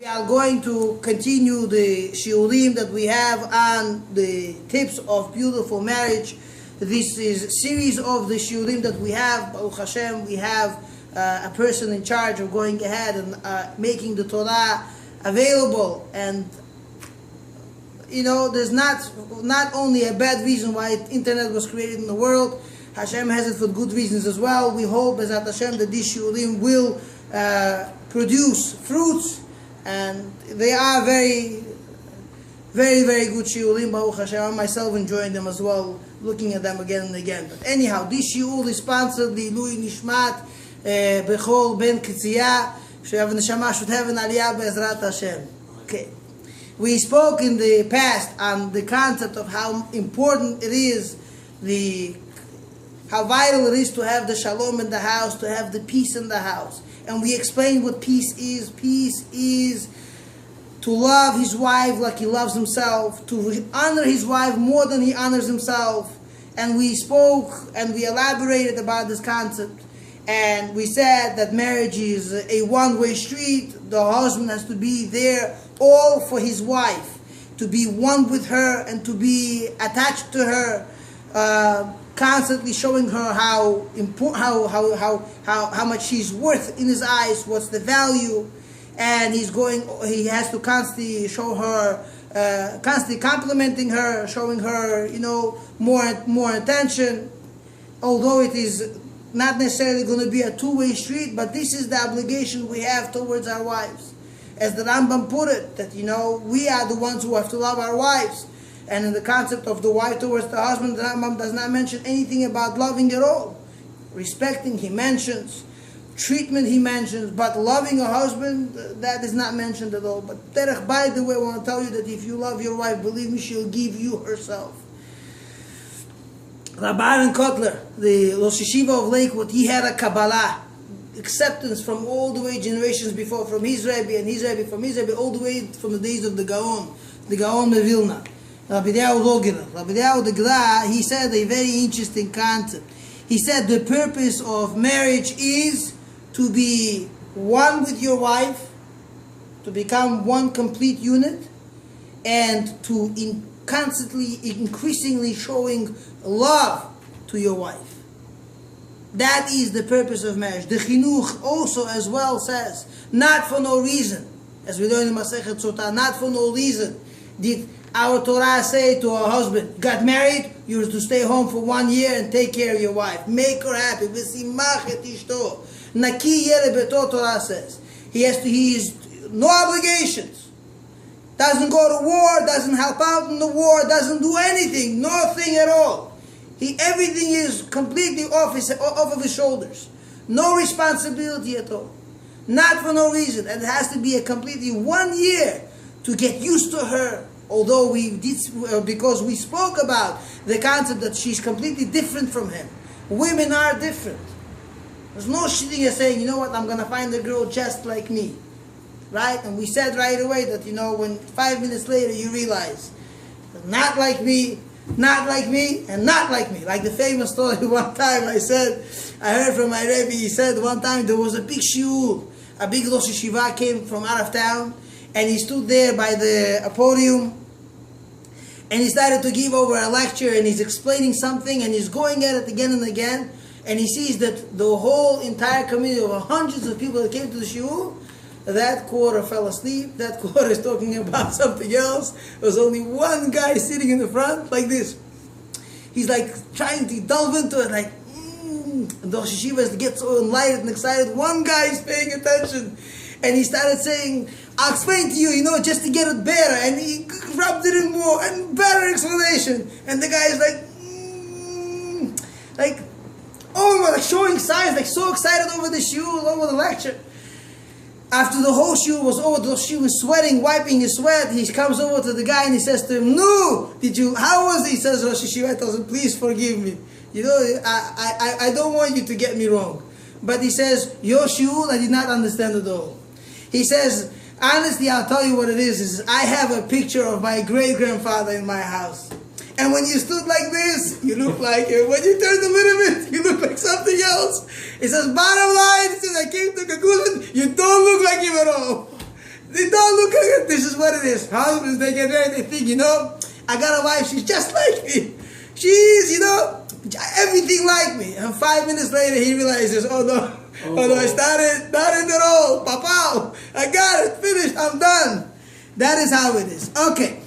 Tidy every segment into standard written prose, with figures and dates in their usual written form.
We are going to continue the shiurim that we have on the tips of beautiful marriage. This is a series of the shiurim that we have. Baruch Hashem, we have a person in charge of going ahead and making the Torah available. And you know, there's not only a bad reason why internet was created in the world. Hashem has it for good reasons as well. We hope, Bezat Hashem, that these shiurim will produce fruits. And they are very, very, very good shiurim, Baruch Hashem. I myself enjoying them as well, looking at them again and again. But anyhow, this shiur is sponsored the Lui Nishmat Bechor Ben Kitzia, She'av Neshama should have an aliyah Be'ezrat Hashem. Okay. We spoke in the past on the concept of how important it is, how vital it is to have the shalom in the house, to have the peace in the house. And we explained what peace is. Peace is to love his wife like he loves himself, to honor his wife more than he honors himself. And we spoke and we elaborated about this concept. And we said that marriage is a one-way street. The husband has to be there all for his wife, to be one with her and to be attached to her, constantly showing her how much she's worth in his eyes, what's the value, and he has to constantly show her, constantly complimenting her, showing her, more attention. Although it is not necessarily going to be a two-way street, but this is the obligation we have towards our wives. As the Rambam put it, that we are the ones who have to love our wives. And in the concept of the wife towards the husband, the Rambam does not mention anything about loving at all. Respecting, he mentions. Treatment, he mentions. But loving a husband, that is not mentioned at all. But Terech, by the way, I want to tell you that if you love your wife, believe me, she'll give you herself. Rabbi Aaron Kotler, the Rosh Yeshiva of Lakewood, he had a Kabbalah, acceptance from all the way generations before, from his Rebbe and his Rebbe, from his Rebbe, all the way from the days of the Gaon Mevilna. Rabbi Eliyahu the Gra, he said a very interesting concept. He said the purpose of marriage is to be one with your wife, to become one complete unit, and to constantly, increasingly showing love to your wife. That is the purpose of marriage. The Chinuch also as well says, not for no reason, as we learn in Masechet Sotah, not for no reason did our Torah say to our husband, got married, you are to stay home for 1 year and take care of your wife. Make her happy. V'simach et ishto. Naki yele beto, Torah says. He is no obligations. Doesn't go to war, doesn't help out in the war, doesn't do anything, nothing at all. Everything is completely off of his shoulders. No responsibility at all. Not for no reason. And it has to be a completely 1 year to get used to her. Although because we spoke about the concept that she's completely different from him. Women are different. There's no sitting here saying, you know what, I'm going to find a girl just like me. Right? And we said right away that, when 5 minutes later you realize, not like me, and not like me. Like the famous story one time I heard from my Rebbe, he said one time there was a big shiur, a big Rosh Yeshiva came from out of town, and he stood there by the podium, and he started to give over a lecture, and he's explaining something, and he's going at it again and again, and he sees that the whole entire community of hundreds of people that came to the shiur, that quarter fell asleep, that quarter is talking about something else. There was only one guy sitting in the front like this. He's like trying to delve into it, like, and the Rosh Yeshiva gets so enlightened and excited. One guy is paying attention, and he started saying, I'll explain to you, just to get it better. And he rubbed it in more and better explanation. And the guy is like, showing signs, like so excited over the shiur, over the lecture. After the whole shiur was over, the Rosh Yeshiva was sweating, wiping his sweat. He comes over to the guy and he says to him, "No, how was it?" He says, Rosh Yeshiva tells him, "Please forgive me. I don't want you to get me wrong." But he says, "Your shiur, I did not understand at all." He says, honestly, I'll tell you what it is I have a picture of my great-grandfather in my house. And when you stood like this, you look like him. When you turned a little bit, you look like something else. He says, bottom line, he says, I came to conclusion, you don't look like him at all. They don't look at it. This is what it is. Husbands, they get married, they think, I got a wife, she's just like me. She's, everything like me. And 5 minutes later, he realizes, oh no, it's not it at all. Papa, I got it, finished, I'm done. That is how it is. Okay.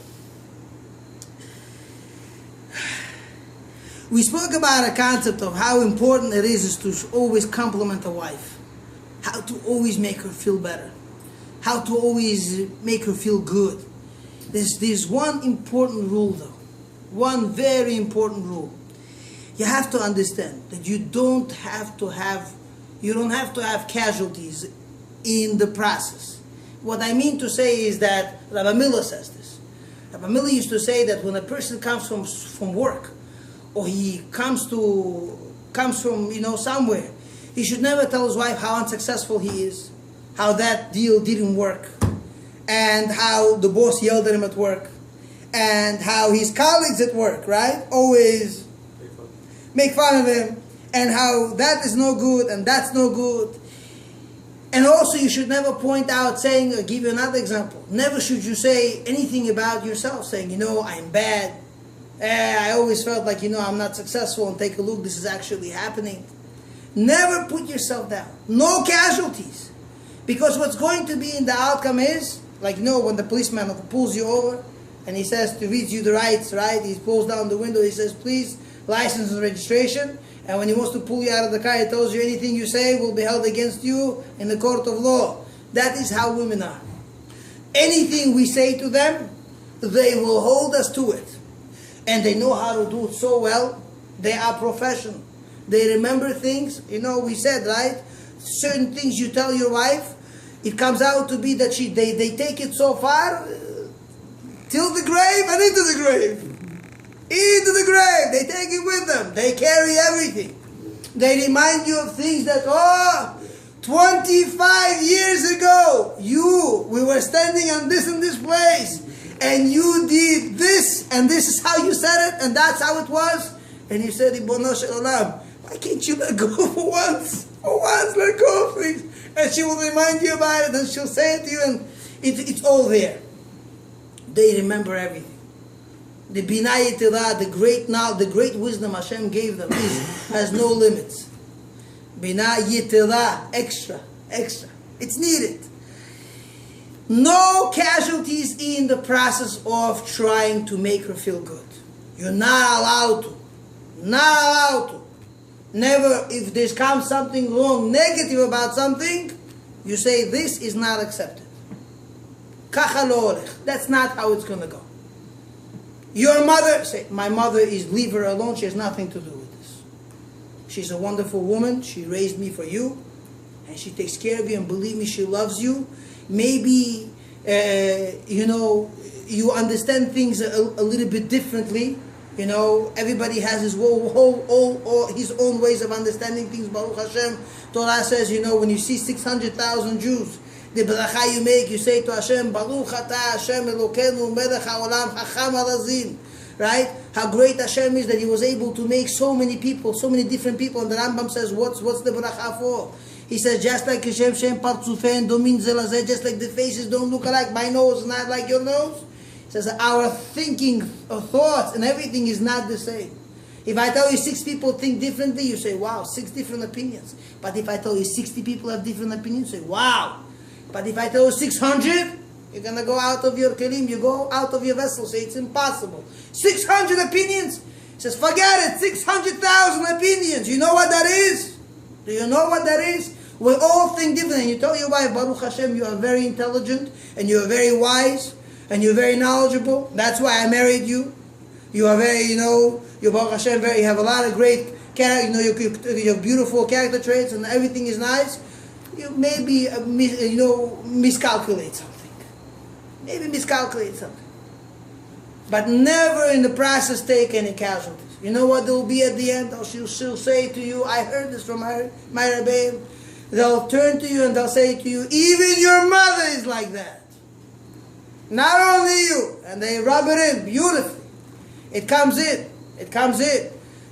We spoke about a concept of how important it is to always compliment a wife. How to always make her feel better. How to always make her feel good. There's one important rule though. One very important rule. You have to understand that you don't have to have casualties in the process. What I mean to say is that Rabbi Miller says this. Rabbi Miller used to say that when a person comes from work, or he comes from somewhere, he should never tell his wife how unsuccessful he is, how that deal didn't work, and how the boss yelled at him at work, and how his colleagues at work, right, always make fun of him, and how that is no good and that's no good. And also you should never point out, saying, I'll give you another example, never should you say anything about yourself, saying, I'm bad, I always felt like, I'm not successful, and take a look, this is actually happening. Never put yourself down. No casualties. Because what's going to be in the outcome is, like, when the policeman pulls you over, and he says to read you the rights, right? He pulls down the window, he says, please, license and registration. And when he wants to pull you out of the car, he tells you anything you say will be held against you in the court of law. That is how women are. Anything we say to them, they will hold us to it. And they know how to do it so well. They are professional. They remember things. We said, right? Certain things you tell your wife, it comes out to be that they take it so far, till the grave and into the grave. Into the grave. They take it with them. They carry everything. They remind you of things that, 25 years ago, we were standing on this and this place, and you did this, and this is how you said it, and that's how it was. And you said, Ribono Shel Olam, why can't you let go for once? For once, let go of things. And she will remind you about it, and she'll say it to you, and it's all there. They remember everything. The Binah Yeterah, the great wisdom Hashem gave them has no limits. Binah Yeterah, extra. It's needed. No casualties in the process of trying to make her feel good. You're not allowed to. Not allowed to. Never, if there comes something wrong, negative about something, you say, this is not accepted. Kacha lo olech. That's not how it's going to go. Your mother, say, my mother is, leave her alone, she has nothing to do with this. She's a wonderful woman, she raised me for you, and she takes care of you, and believe me, she loves you. Maybe, you understand things a little bit differently. Everybody has his his own ways of understanding things. Baruch Hashem, Torah says, when you see 600,000 Jews, the bracha you make, you say to Hashem, Baruch Ata Hashem Elokeinu Melech HaOlam Chacham HaRazim. Right? How great Hashem is that He was able to make so many people, so many different people. And the Rambam says, what's the bracha for? He says, just like Hashem Shem Partzufein Domin Zelazeh, just like the faces don't look alike, my nose is not like your nose. He says, our thinking, thoughts, and everything is not the same. If I tell you 6 people think differently, you say, wow, 6 different opinions. But if I tell you 60 people have different opinions, you say, wow. But if I tell you 600, you're going to go out of your kelim, you go out of your vessel, say it's impossible. 600 opinions? He says, forget it, 600,000 opinions. You know what that is? Do you know what that is? We all think different. And you tell your wife, Baruch Hashem, you are very intelligent, and you are very wise, and you're very knowledgeable. That's why I married you. You are very, you're Baruch Hashem, you have a lot of great character, you have beautiful character traits, and everything is nice. You maybe, miscalculate something. Maybe miscalculate something. But never in the process take any casualties. You know what there will be at the end? She'll say to you, I heard this from my Rabbi. They'll turn to you and they'll say to you, even your mother is like that. Not only you. And they rub it in beautifully. It comes in.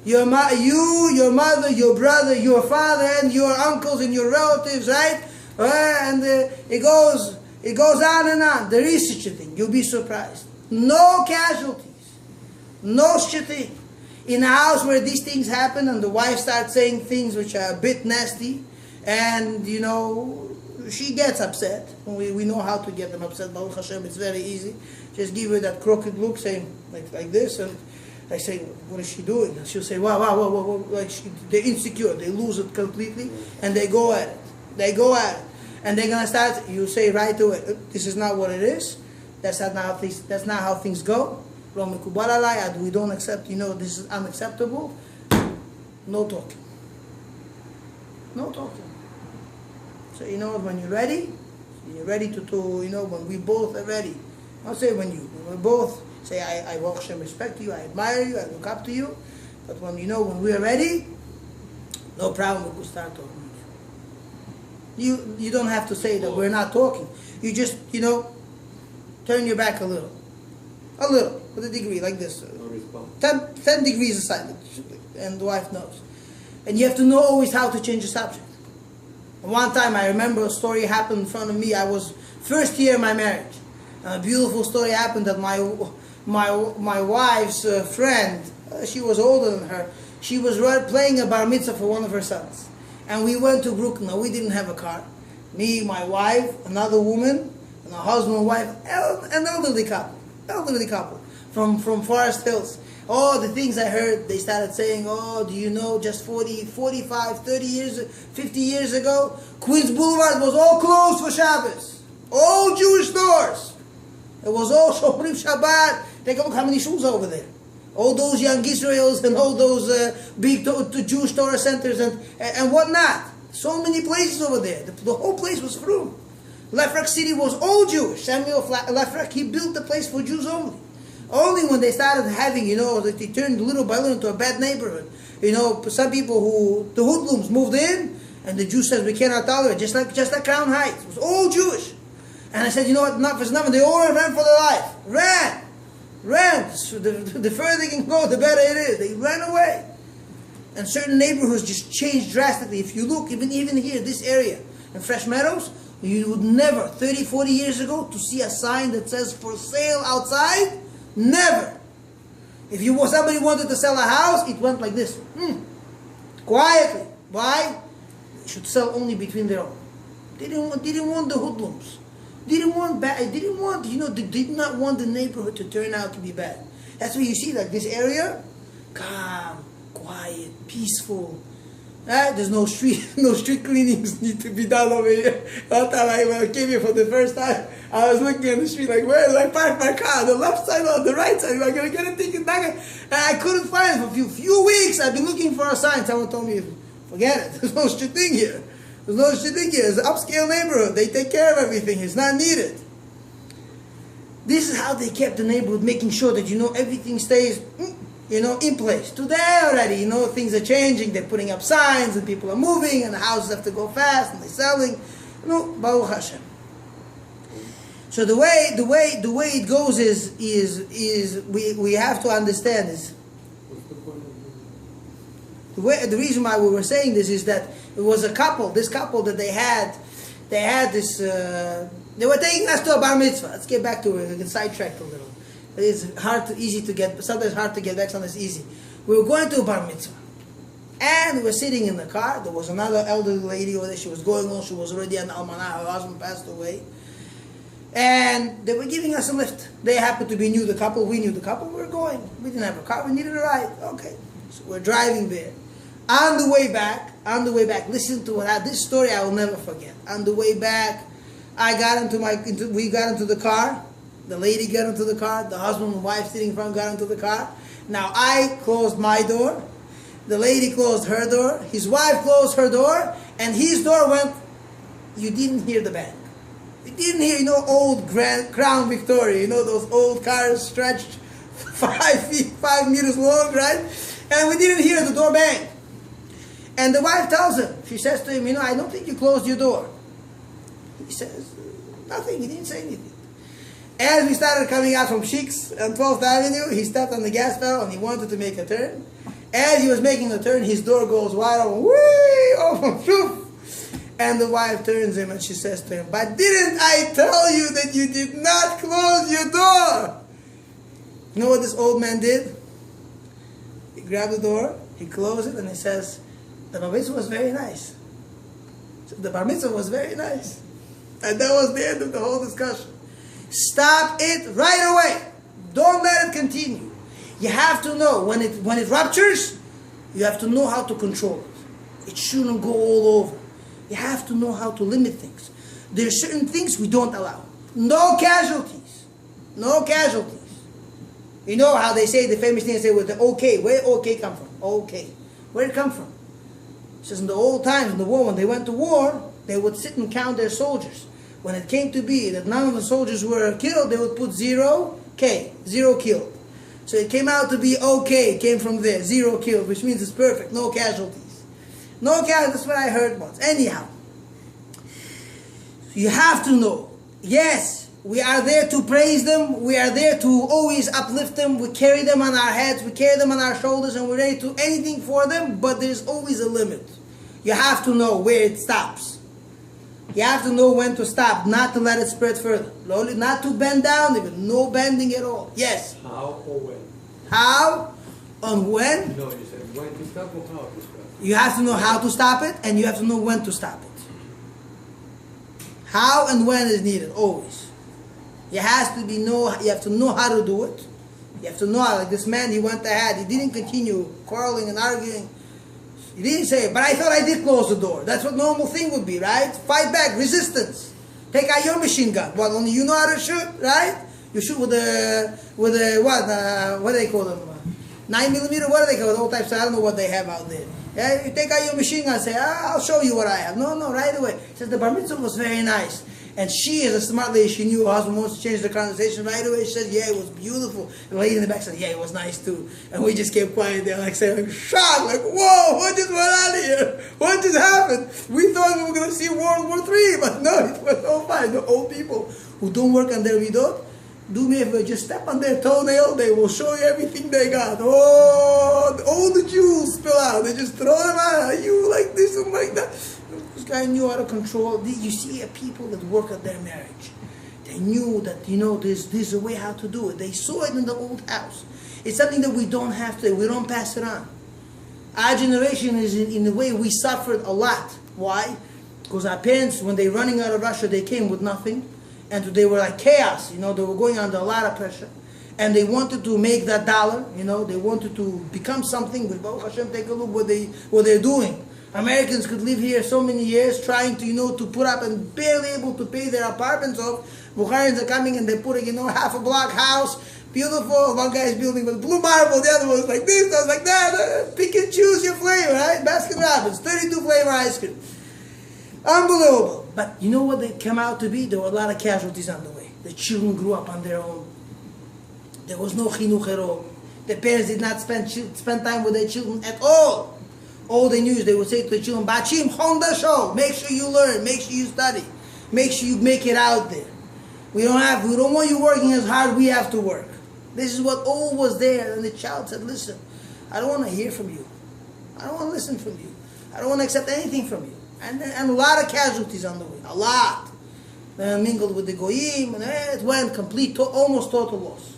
Your mother, your brother, your father, and your uncles and your relatives, right? And it goes, It goes on and on. There is such a thing. You'll be surprised. No casualties. No such a thing. In a house where these things happen and the wife starts saying things which are a bit nasty, and you know, she gets upset. We know how to get them upset. Baruch Hashem, it's very easy. Just give her that crooked look, saying like this, and I say, what is she doing? And she'll say, wow. Like they're insecure. They lose it completely, and they go at it. And they're gonna start. You say right away, this is not what it is. That's not how things go. We don't accept. You know, this is unacceptable. No talking. No talking. So you know, when you're ready to you know, when we both are ready. I'll say when we both say, I respect you, I admire you, I look up to you. But when you know, when we are ready, no problem, we could start talking. You don't have to say that we're not talking. You just, you know, turn your back a little, with a degree like this, 10 degrees aside, and the wife knows. And you have to know always how to change the subject. One time I remember a story happened in front of me. I was first year in my marriage. A beautiful story happened that my wife's friend, she was older than her, she was playing a bar mitzvah for one of her sons. And we went to Brooklyn. Now, we didn't have a car. Me, my wife, another woman, and a husband and wife, an elderly couple from Forest Hills. Oh, the things I heard, they started saying, oh, do you know, just 40, 45, 30 years, 50 years ago, Queens Boulevard was all closed for Shabbos. All Jewish stores. It was all Shomrim Shabbat. Take a look how many shuls over there. All those young Israels and all those big Jewish Torah centers and whatnot. So many places over there. The whole place was through. Lefrak City was all Jewish. Samuel Lefrak, he built the place for Jews only. Only when they started having, you know, they turned little by little into a bad neighborhood. You know, some people the hoodlums moved in, and the Jews said, we cannot tolerate it, just like Crown Heights. It was all Jewish. And I said, you know what, enough is enough. And they all ran for their life. Ran. The further they can go, the better it is. They ran away. And certain neighborhoods just changed drastically. If you look, even here, this area, in Fresh Meadows, you would never, 30, 40 years ago, to see a sign that says for sale outside, never. If somebody wanted to sell a house, it went like this. Quietly. Why? They should sell only between their own. They didn't want the hoodlums. They did not want the neighborhood to turn out to be bad. That's why you see, like this area, calm, quiet, peaceful. There's no street cleanings need to be done over here. One time when I came here for the first time, I was looking at the street like, where do I park my car? On the left side or on the right side? Am I going to get a ticket? And I couldn't find it for a few weeks. I've been looking for a sign. Someone told me, forget it. There's no such thing here. There's no such thing here. It's an upscale neighborhood. They take care of everything. It's not needed. This is how they kept the neighborhood, making sure that, you know, everything stays, you know, in place. Today already, you know, things are changing. They're putting up signs and people are moving and the houses have to go fast and they're selling. You know, Baruch Hashem. So the way it goes is we have to understand is the reason why we were saying this is that it was this couple that they had this they were taking us to a bar mitzvah. Let's get back to it. We get sidetracked a little. It's easy to get, but sometimes hard to get back, sometimes easy. We were going to a bar mitzvah. And we were sitting in the car. There was another elderly lady over there. She was going on. She was already an almanah. Her husband passed away. And they were giving us a lift. They happened to be new, the couple. We knew the couple. We were going. We didn't have a car. We needed a ride. Okay. So we're driving there. On the way back, listen to this story I will never forget. On the way back, we got into the car. The lady got into the car. The husband and wife sitting in front got into the car. Now I closed my door. The lady closed her door. His wife closed her door. And his door went, you didn't hear the bang. You didn't hear, you know, old Crown Victoria. You know, those old cars stretched 5 meters long, right? And we didn't hear the door bang. And the wife tells him, she says to him, you know, I don't think you closed your door. He says, nothing, he didn't say anything. As we started coming out from Sheiks on 12th Avenue, he stepped on the gas pedal and he wanted to make a turn. As he was making the turn, his door goes wide open, whee, open, poof. And the wife turns him and she says to him, but didn't I tell you that you did not close your door? You know what this old man did? He grabbed the door, he closed it, and he says, the bar mitzvah was very nice. So the bar mitzvah was very nice. And that was the end of the whole discussion. Stop it right away. Don't let it continue. You have to know, when it ruptures, you have to know how to control it. It shouldn't go all over. You have to know how to limit things. There are certain things we don't allow. No casualties. No casualties. You know how they say, the famous thing they say with the okay. Where did okay come from? Okay. Where did it come from? It says in the old times, in the war, when they went to war, they would sit and count their soldiers. When it came to be that none of the soldiers were killed, they would put 0 K, 0 killed. So it came out to be okay, it came from there, 0 killed, which means it's perfect, no casualties. No casualties, that's what I heard once. Anyhow, you have to know, yes, we are there to praise them, we are there to always uplift them, we carry them on our heads, we carry them on our shoulders, and we're ready to do anything for them, but there's always a limit. You have to know where it stops. You have to know when to stop, not to let it spread further. Not to bend down, even no bending at all. Yes? How or when? How and when? No, you said when to stop or how to stop. You have to know how to stop it, and you have to know when to stop it. How and when is needed, always. You have to know how to do it. You have to know how, like this man, he went ahead, he didn't continue quarreling and arguing. He didn't say, but I thought I did close the door. That's what normal thing would be, right? Fight back, resistance. Take out your machine gun. What, only you know how to shoot, right? You shoot with a what do they call them? 9mm, what do they call it? All types, I don't know what they have out there. Yeah, you take out your machine gun and say, I'll show you what I have. No, right away. He says, the bar mitzvah was very nice. And she, as a smart lady, she knew her husband wants to change the conversation right away. She said, yeah, it was beautiful. The lady in the back said, yeah, it was nice too. And we just kept quiet there, like saying, shocked, like, whoa, what just went on here? What just happened? We thought we were going to see World War III, but no, it was all fine. The old people who don't work on their midot, do me a favor, just step on their toenail, they will show you everything they got. Oh, all the jewels spill out. They just throw them out. You like this and like that. This guy knew how to control. You see people that work at their marriage. They knew that, there's a way how to do it. They saw it in the old house. It's something that we don't have to, we don't pass it on. Our generation is in a way we suffered a lot. Why? Because our parents, when they running out of Russia, they came with nothing. And they were like chaos, they were going under a lot of pressure. And they wanted to make that dollar, they wanted to become something. But Baruch Hashem, take a look what they're doing. Americans could live here so many years trying to, to put up and barely able to pay their apartments off. Bukharians are coming and they're putting, half a block house, beautiful. One guy's building with blue marble, the other one's like this, the other's like that. Pick and choose your flavor, right? Baskin Robbins, 32 flavor ice cream. Unbelievable. But you know what they came out to be? There were a lot of casualties on the way. The children grew up on their own. There was no chinuch at all. The parents did not spend time with their children at all. All they knew is they would say to the children, Bachim, Honda show. Make sure you learn. Make sure you study. Make sure you make it out there. We don't want you working as hard. We have to work. This is what all was there. And the child said, listen, I don't want to hear from you. I don't want to listen from you. I don't want to accept anything from you. And a lot of casualties on the way. A lot. They mingled with the goyim. And it went complete, almost total loss.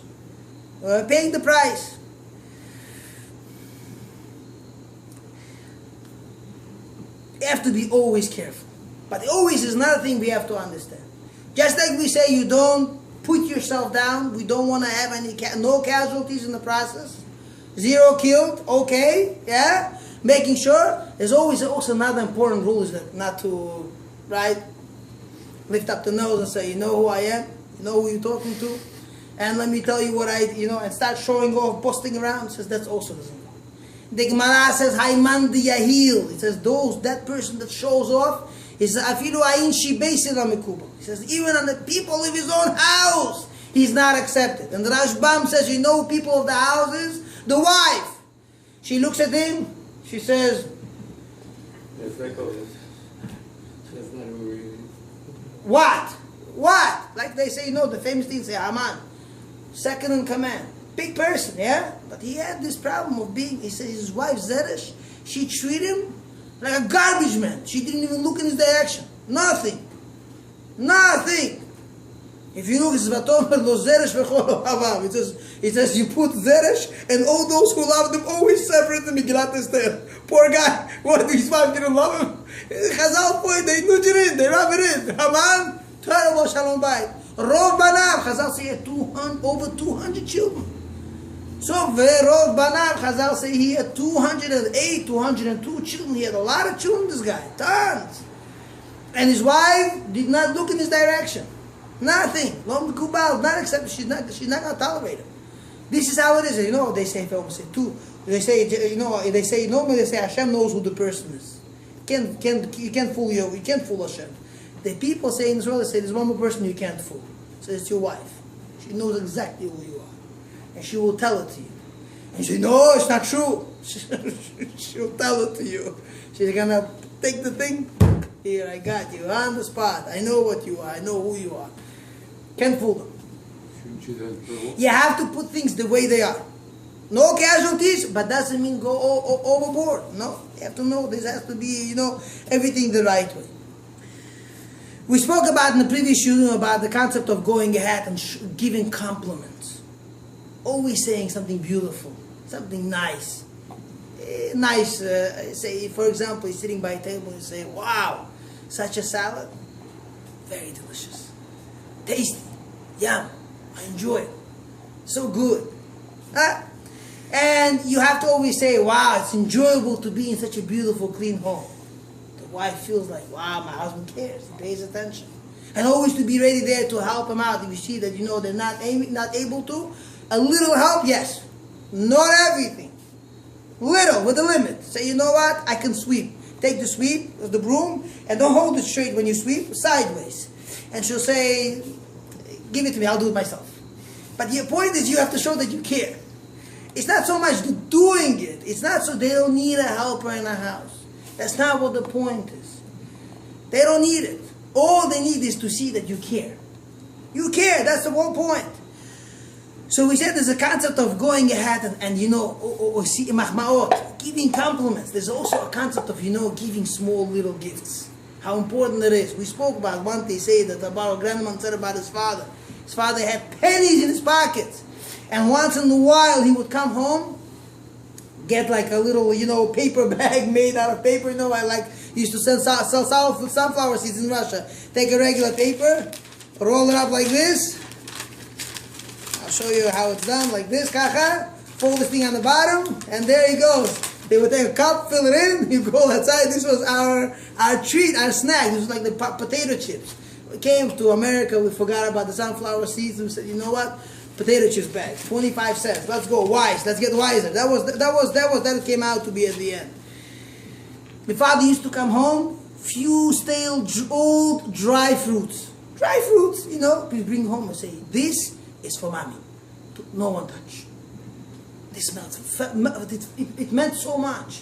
Paying the price. You have to be always careful. But always is another thing we have to understand. Just like we say you don't put yourself down, we don't want to have no casualties in the process. 0 killed, okay, yeah? Making sure. There's always also another important rule is that not to, lift up the nose and say, you know who I am? You know who you're talking to? And let me tell you what and start showing off, busting around. It says that's also doesn't go. The Gemara says, Hayman the Yahil. It says, that person that shows off, he says, Afilu ayin shi beisil amikuba. He says, even on the people of his own house, he's not accepted. And the Rashbam says, people of the houses? The wife. She looks at him, she says, what? Like they say, the famous thing, say, Haman, second in command. Big person, yeah? But he had this problem of he says his wife Zeresh, she treated him Like a garbage man. She didn't even look in his direction. Nothing. Nothing. If you look, it says, it says you put Zeresh and all those who love them always separate the Megillat Esther. Poor guy. What, his wife didn't love him? Chazal point, they nudge it in, they rub it in. Haman, terrible shalom bayit. Rov banav, Chazal say he had over 200 children. So, Rov banav, Chazal say he had 208, 202 children. He had a lot of children, this guy. Tons. And his wife did not look in his direction. Nothing. Lo mikubal, not accepted. She's not going to tolerate it. This is how it is. You know what they say, they say, normally they say Hashem knows who the person is. You can't fool Hashem. The people say in Israel, they say there's one more person you can't fool. So it's your wife. She knows exactly who you are. And she will tell it to you. And you say, no, it's not true. She'll tell it to you. She's going to take the thing. Here, I got you on the spot. I know what you are. I know who you are. Can't fool them. You have to put things the way they are. No casualties, but doesn't mean go overboard. No, you have to know this has to be, everything the right way. We spoke about in the previous unit about the concept of going ahead and giving compliments. Always saying something beautiful, something nice. Say, for example, you're sitting by a table and you say, wow, such a salad. Very delicious. Tasty. Yum. I enjoy it. So good. And you have to always say, wow, it's enjoyable to be in such a beautiful, clean home. The wife feels like, wow, my husband cares. He pays attention. And always to be ready there to help him out. If you see that, they're not able to. A little help, yes. Not everything. Little, with a limit. Say, you know what? I can sweep. Take the sweep of the broom and don't hold it straight when you sweep, sideways. And she'll say, give it to me, I'll do it myself. But the point is you have to show that you care. It's not so much the doing it. It's not so they don't need a helper in the house. That's not what the point is. They don't need it. All they need is to see that you care. You care, that's the whole point. So we said there's a concept of going ahead and giving compliments. There's also a concept of, giving small little gifts. How important it is. We spoke about one, they say that about a grandman said about his father. His father had pennies in his pockets. And once in a while he would come home, get like a little, paper bag made out of paper. I used to sell sunflower seeds in Russia. Take a regular paper, roll it up like this. I'll show you how it's done, like this, kacha. Fold this thing on the bottom, and there he goes. They would take a cup, fill it in, you go outside. This was our treat, our snack. This was like the potato chips. We came to America, we forgot about the sunflower seeds, and we said, you know what? Potato chips bag, 25 cents. Let's go wise. Let's get wiser. That came out to be at the end. My father used to come home, few stale, old, dry fruits. Dry fruits, we bring home and say, this is for mommy. No one touch. This smells. It meant so much.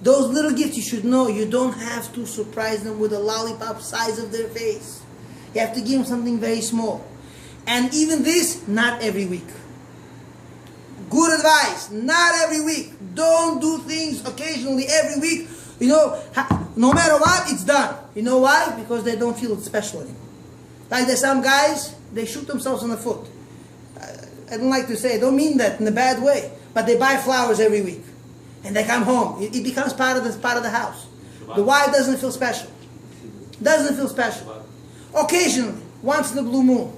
Those little gifts, you should know, you don't have to surprise them with a lollipop size of their face. You have to give them something very small. And even this, not every week. Good advice, not every week. Don't do things occasionally every week. No matter what, it's done. You know why? Because they don't feel it's special anymore. Like there's some guys, they shoot themselves in the foot. I don't like to say, I don't mean that in a bad way, but they buy flowers every week. And they come home. It becomes part of the house. The wife doesn't feel special. Doesn't feel special. Occasionally, once in a blue moon.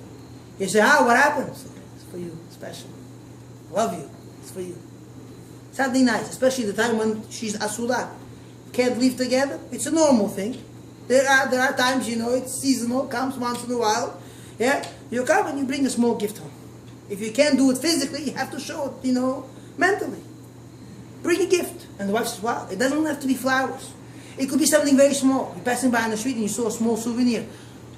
You say, what happens? It's for you, special. Love you. It's for you. Something nice, especially the time when she's asura. Can't live together. It's a normal thing. There are times, it's seasonal, comes once in a while. Yeah? You come and you bring a small gift home. If you can't do it physically, you have to show it, mentally. Bring a gift. And the wife says, wow, it doesn't have to be flowers. It could be something very small. You're passing by on the street and you saw a small souvenir.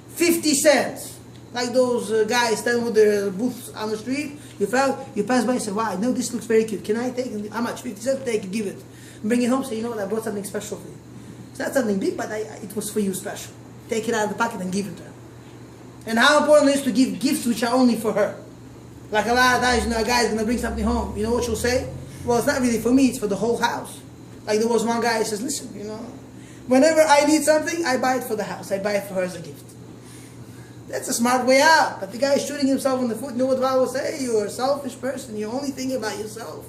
50 cents. Like those guys standing with their booths on the street. You pass by and say, wow, I know this looks very cute. Can I take it? How much? 50 cents? Take it, give it. And bring it home, say, you know what, I brought something special for you. It's not something big, but it was for you special. Take it out of the pocket and give it to her. And how important it is to give gifts which are only for her. Like a lot of times, a guy's going to bring something home. You know what she'll say? Well, it's not really for me, it's for the whole house. Like there was one guy who says, listen, Whenever I need something, I buy it for the house. I buy it for her as a gift. That's a smart way out. But the guy is shooting himself in the foot. You know what God will say? You're a selfish person. You're only thinking about yourself.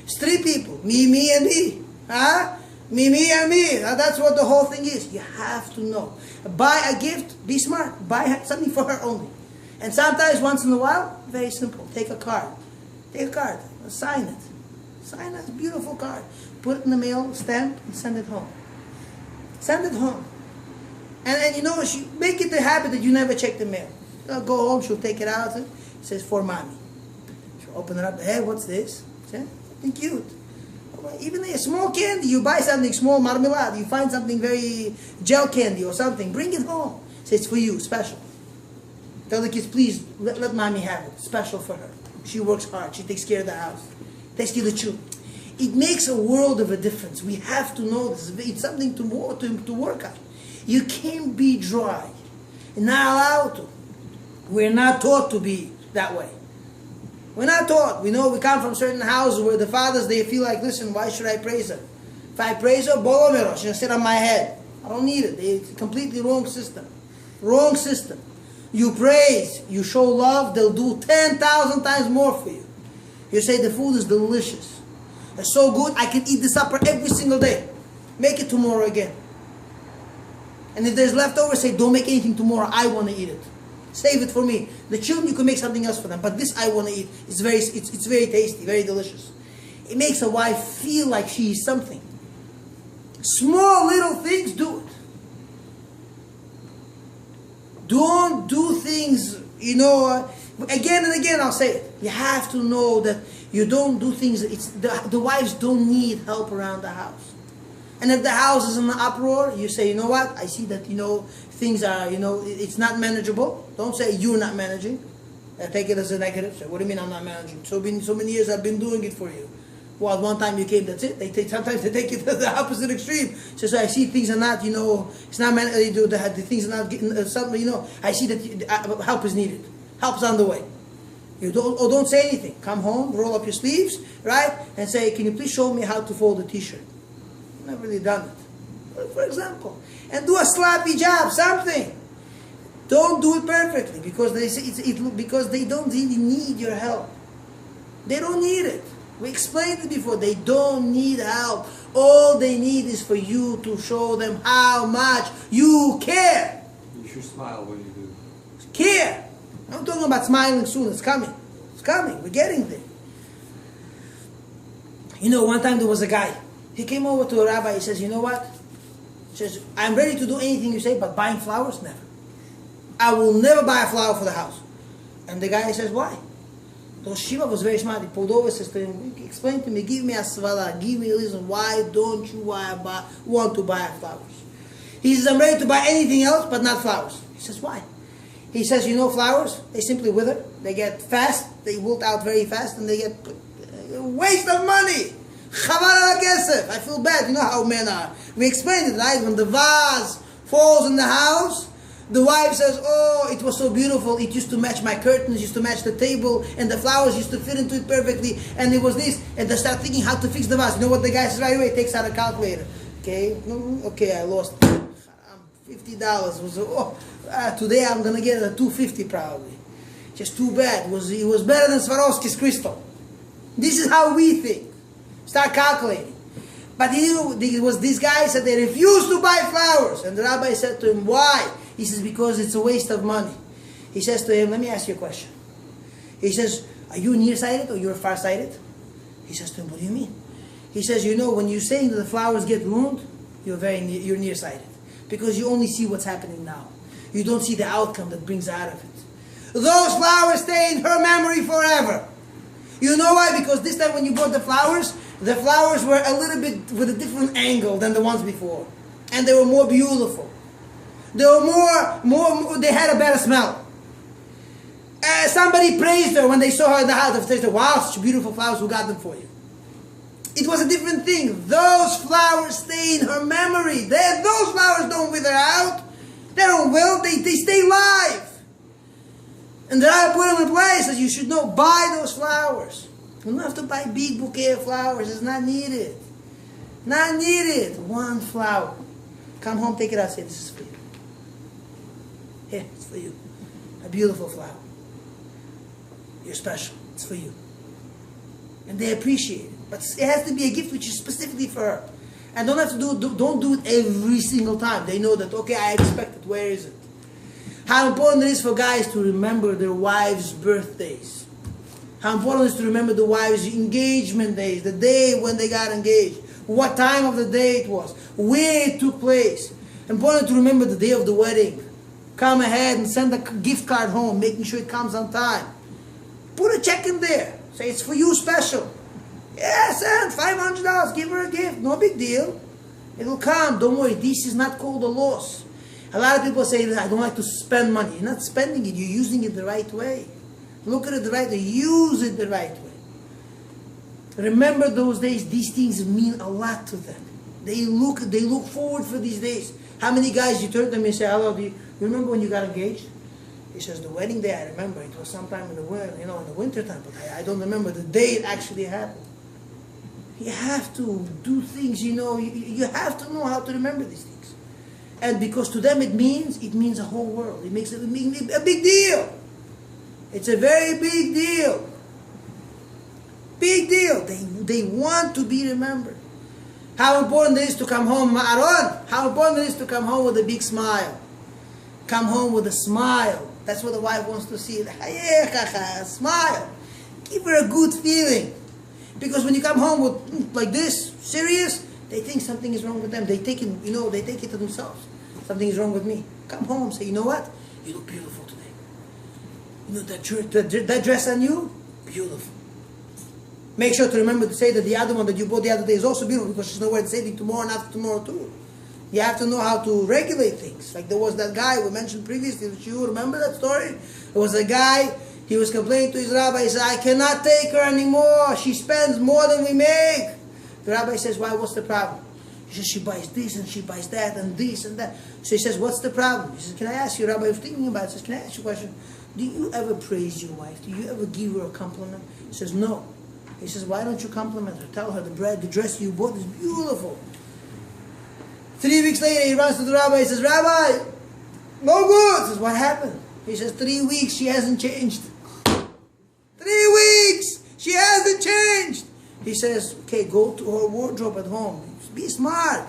It's three people. Me, and me. Huh? Me, and me. That's what the whole thing is. You have to know. Buy a gift. Be smart. Buy something for her only. And sometimes, once in a while, very simple. Take a card. Take a card. Sign it. Sign a beautiful card. Put it in the mail, stamp, and send it home. Send it home. And you know, make it a habit that you never check the mail. She'll go home, she'll take it out. It says, for mommy. She'll open it up. Hey, what's this? Something cute. Even a small candy. You buy something small, marmalade. You find something very gel candy or something. Bring it home. Say, it's for you, special. Tell the kids, please, let mommy have it. Special for her. She works hard. She takes care of the house. Takes care of the children. It makes a world of a difference. We have to know this. It's something to work on. You can't be dry. You're not allowed to. We're not taught to be that way. We're not taught. We know we come from certain houses where the fathers, they feel like, listen, why should I praise her? If I praise her, bolomero, she'll sit on my head. I don't need it. It's a completely wrong system. Wrong system. You praise, you show love, they'll do 10,000 times more for you. You say the food is delicious. It's so good, I can eat this supper every single day. Make it tomorrow again. And if there's leftover, say, don't make anything tomorrow. I want to eat it. Save it for me. The children, you can make something else for them. But this I want to eat. It's very tasty, very delicious. It makes a wife feel like she is something. Small little things, do it. Don't do things, again and again I'll say it. You have to know that you don't do things, the wives don't need help around the house. And if the house is in an uproar, you say, you know what, I see that, things are, it's not manageable. Don't say you're not managing. Take it as a negative. Say, what do you mean I'm not managing? So many years I've been doing it for you. Well, one time you came, that's it. Sometimes they take it to the opposite extreme. So I see things are not, it's not the things are not getting something, I see that help is needed. Help's on the way. Don't say anything. Come home, roll up your sleeves, right? And say, can you please show me how to fold a t-shirt? I've never really done it. For example. And do a sloppy job, something. Don't do it perfectly because because they don't really need your help. They don't need it. We explained it before. They don't need help. All they need is for you to show them how much you care. You should smile when you do. Care. I'm talking about smiling soon. It's coming. It's coming. We're getting there. One time there was a guy. He came over to a rabbi. He says, you know what? He says, I'm ready to do anything you say, but buying flowers, never. I will never buy a flower for the house. And the guy says, why? So Shiva was very smart. He pulled over and says to him, explain to me, give me a svala, give me a reason. Why don't you want to buy flowers? He says, I'm ready to buy anything else, but not flowers. He says, why? He says, flowers, they simply wither. They get fast, they wilt out very fast, and they get waste of money. Chaval al-kesef. I feel bad. You know how men are. We explained it, right? When the vase falls in the house, the wife says, oh, it was so beautiful. It used to match my curtains, used to match the table, and the flowers used to fit into it perfectly. And it was this. And they start thinking how to fix the vase. You know what the guy says right away? Takes out a calculator. Okay, I lost $50. Today I'm going to get a $250 probably. Just too bad. It was better than Swarovski's crystal. This is how we think. Start calculating. But it was these guys that they refused to buy flowers. And the rabbi said to him, why? He says, because it's a waste of money. He says to him, let me ask you a question. He says, are you nearsighted or you're farsighted? He says to him, what do you mean? He says, when you're saying that the flowers get ruined, you're nearsighted. Because you only see what's happening now. You don't see the outcome that brings out of it. Those flowers stay in her memory forever. You know why? Because this time when you bought the flowers were a little bit with a different angle than the ones before. And they were more beautiful. They were they had a better smell. Somebody praised her when they saw her in the house. They said, wow, such beautiful flowers, who got them for you? It was a different thing. Those flowers stay in her memory. Those flowers don't wither out. They don't wilt, they stay alive. And the rabbi put them in place, as you should know, buy those flowers. You don't have to buy a big bouquet of flowers. It's not needed. Not needed. One flower. Come home, take it out, say, this is for you. Here, it's for you. A beautiful flower. You're special. It's for you. And they appreciate it. But it has to be a gift which is specifically for her. And don't have to don't do it every single time. They know that, okay, I expect it. Where is it? How important it is for guys to remember their wives' birthdays. How important it is to remember the wives' engagement days, the day when they got engaged, what time of the day it was, where it took place. Important to remember the day of the wedding. Come ahead and send a gift card home, making sure it comes on time. Put a check in there. Say it's for you special. Yeah, send $500. Give her a gift. No big deal. It'll come. Don't worry. This is not called a loss. A lot of people say that I don't like to spend money. You're not spending it. You're using it the right way. Look at it the right way. Use it the right way. Remember those days. These things mean a lot to them. They look forward for these days. How many guys you turn to them and say, hello, do you remember when you got engaged? He says, the wedding day, I remember. It was sometime in the winter time, but I don't remember the day it actually happened. You have to do things, you have to know how to remember these things. And because to them it means a whole world. It makes it a big deal. It's a very big deal. Big deal. They want to be remembered. How important it is to come home, Ma'aron. How important it is to come home with a big smile. Come home with a smile. That's what the wife wants to see. A smile. Give her a good feeling. Because when you come home with like this, serious, they think something is wrong with them. They take it, they take it to themselves. Something is wrong with me. Come home, say, you know what? You look beautiful today. That dress on you, beautiful. Make sure to remember to say that the other one that you bought the other day is also beautiful, because she's nowhere to say it tomorrow and after tomorrow too. You have to know how to regulate things. Like there was that guy we mentioned previously. Do you remember that story? There was a guy, he was complaining to his rabbi. He said, I cannot take her anymore. She spends more than we make. The rabbi says, why? What's the problem? He says, she buys this and she buys that and this and that. So he says, what's the problem? He says, can I ask you, Rabbi, I was thinking about it. He says, can I ask you a question? Do you ever praise your wife? Do you ever give her a compliment? He says, no. He says, why don't you compliment her? Tell her the dress you bought is beautiful. 3 weeks later, he runs to the rabbi. He says, Rabbi, no good. He says, what happened? He says, 3 weeks, she hasn't changed. 3 weeks, she hasn't changed. He says, okay, go to her wardrobe at home. Be smart.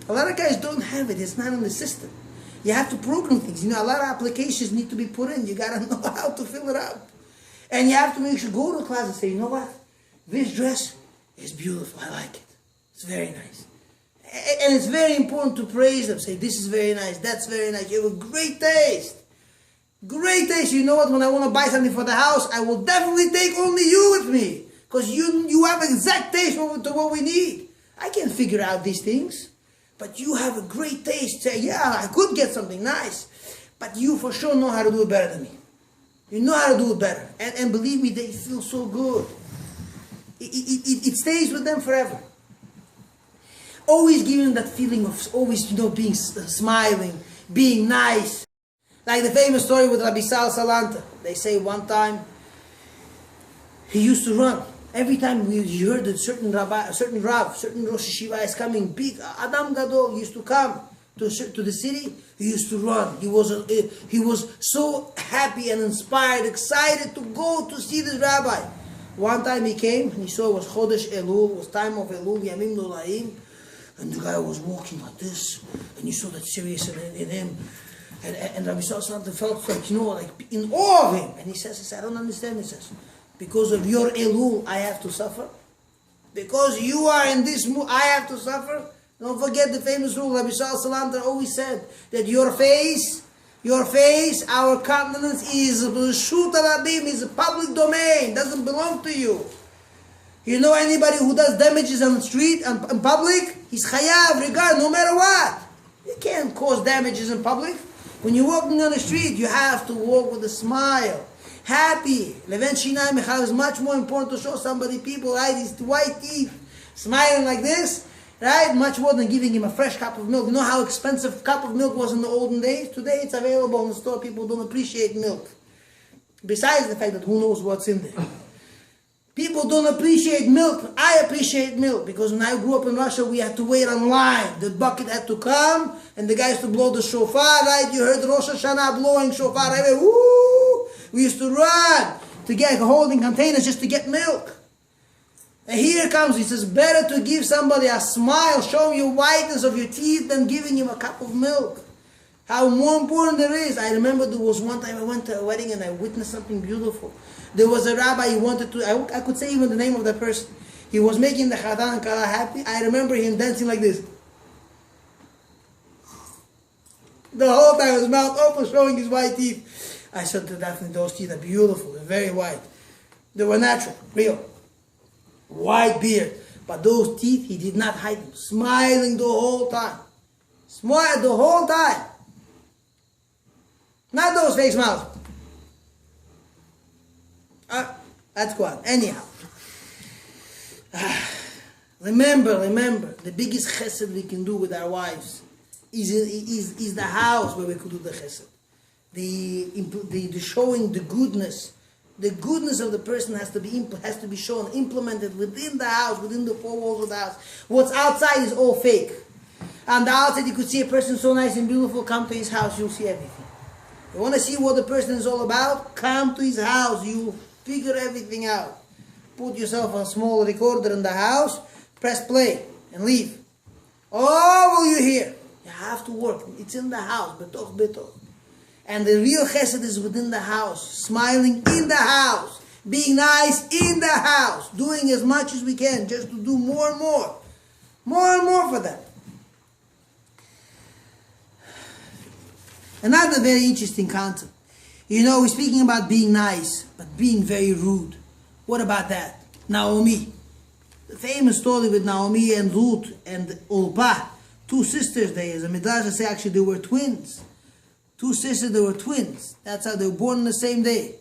A lot of guys don't have it. It's not in the system. You have to program things. A lot of applications need to be put in. You got to know how to fill it out. And you have to make sure, go to class and say, you know what? This dress is beautiful. I like it. It's very nice. And it's very important to praise them. Say, this is very nice. That's very nice. You have a great taste. Great taste. You know what? When I want to buy something for the house, I will definitely take only you with me. Because you have exact taste to what we need. I can figure out these things. But you have a great taste. Say, yeah, I could get something nice. But you for sure know how to do it better than me. You know how to do it better. And believe me, they feel so good. It stays with them forever. Always giving that feeling of always, being smiling, being nice. Like the famous story with Rabbi Salanta. They say one time, he used to run. Every time he heard that certain Rav, certain Rosh Yeshiva is coming, big Adam Gadol used to come to the city, he used to run. He was so happy and inspired, excited to go to see this rabbi. One time he came and he saw it was Chodesh Elul, it was time of Elul, Yamim Nolaim, and the guy was walking like this, and you saw that serious in him. And Rabbi Salanta felt like, like in awe of him. And he says, I don't understand. He says, because of your Elul, I have to suffer. Because you are in this mood, I have to suffer. Don't forget the famous rule. Rabbi Salanta always said that your face, our countenance is Reshut HaRabim, is a public domain, doesn't belong to you. You know anybody who does damages on the street and in public, he's chayav, regard, no matter what. You can't cause damages in public. When you're walking on the street, you have to walk with a smile. Happy. Leven Shinai Mechal is much more important to show somebody people, right? His white teeth, smiling like this, right? Much more than giving him a fresh cup of milk. You know how expensive a cup of milk was in the olden days? Today it's available in the store. People don't appreciate milk. Besides the fact that who knows what's in there. People don't appreciate milk. I appreciate milk because when I grew up in Russia, we had to wait on line. The bucket had to come, and the guy used to blow the shofar, right? You heard Rosh Hashanah blowing shofar, right? Woo! We used to run to get holding containers just to get milk. And here comes, he says, better to give somebody a smile, show him your whiteness of your teeth than giving him a cup of milk. How more important it is. I remember there was one time I went to a wedding and I witnessed something beautiful. There was a rabbi, he wanted to, I could say even the name of the person. He was making the Chatan and Kala happy. I remember him dancing like this. The whole time, his mouth open, showing his white teeth. I said to Daphne, those teeth are beautiful, they're very white. They were natural, real. White beard. But those teeth, he did not hide them. Smiling the whole time. Smiled the whole time. Not those fake smiles. That's good. Anyhow. Remember, the biggest chesed we can do with our wives is the house where we could do the chesed. The showing the goodness of the person has to be shown, implemented within the house, within the four walls of the house. What's outside is all fake. On the outside, you could see a person so nice and beautiful. Come to his house, you'll see everything. You want to see what the person is all about? Come to his house. You figure everything out. Put yourself on a small recorder in the house, press play, and leave. Oh, will you hear? You have to work. It's in the house. Betoch, betoch. And the real chesed is within the house. Smiling in the house. Being nice in the house. Doing as much as we can just to do more and more. More and more for them. Another very interesting concept. You know, we're speaking about being nice, but being very rude. What about that? Naomi. The famous story with Naomi and Ruth and Orpah. Two sisters, the Midrash say actually they were twins. Two sisters, they were twins. That's how they were born on the same day.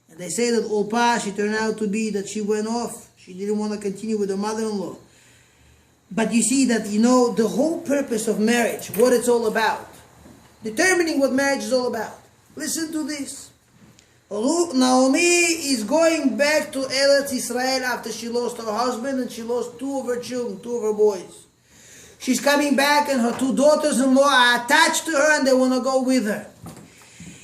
And they say that Orpah, she turned out to be that she went off. She didn't want to continue with her mother-in-law. But you see that, you know, the whole purpose of marriage, what it's all about. Determining what marriage is all about. Listen to this. Naomi is going back to Eretz Israel after she lost her husband and she lost two of her children, two of her boys. She's coming back and her two daughters-in-law are attached to her and they want to go with her.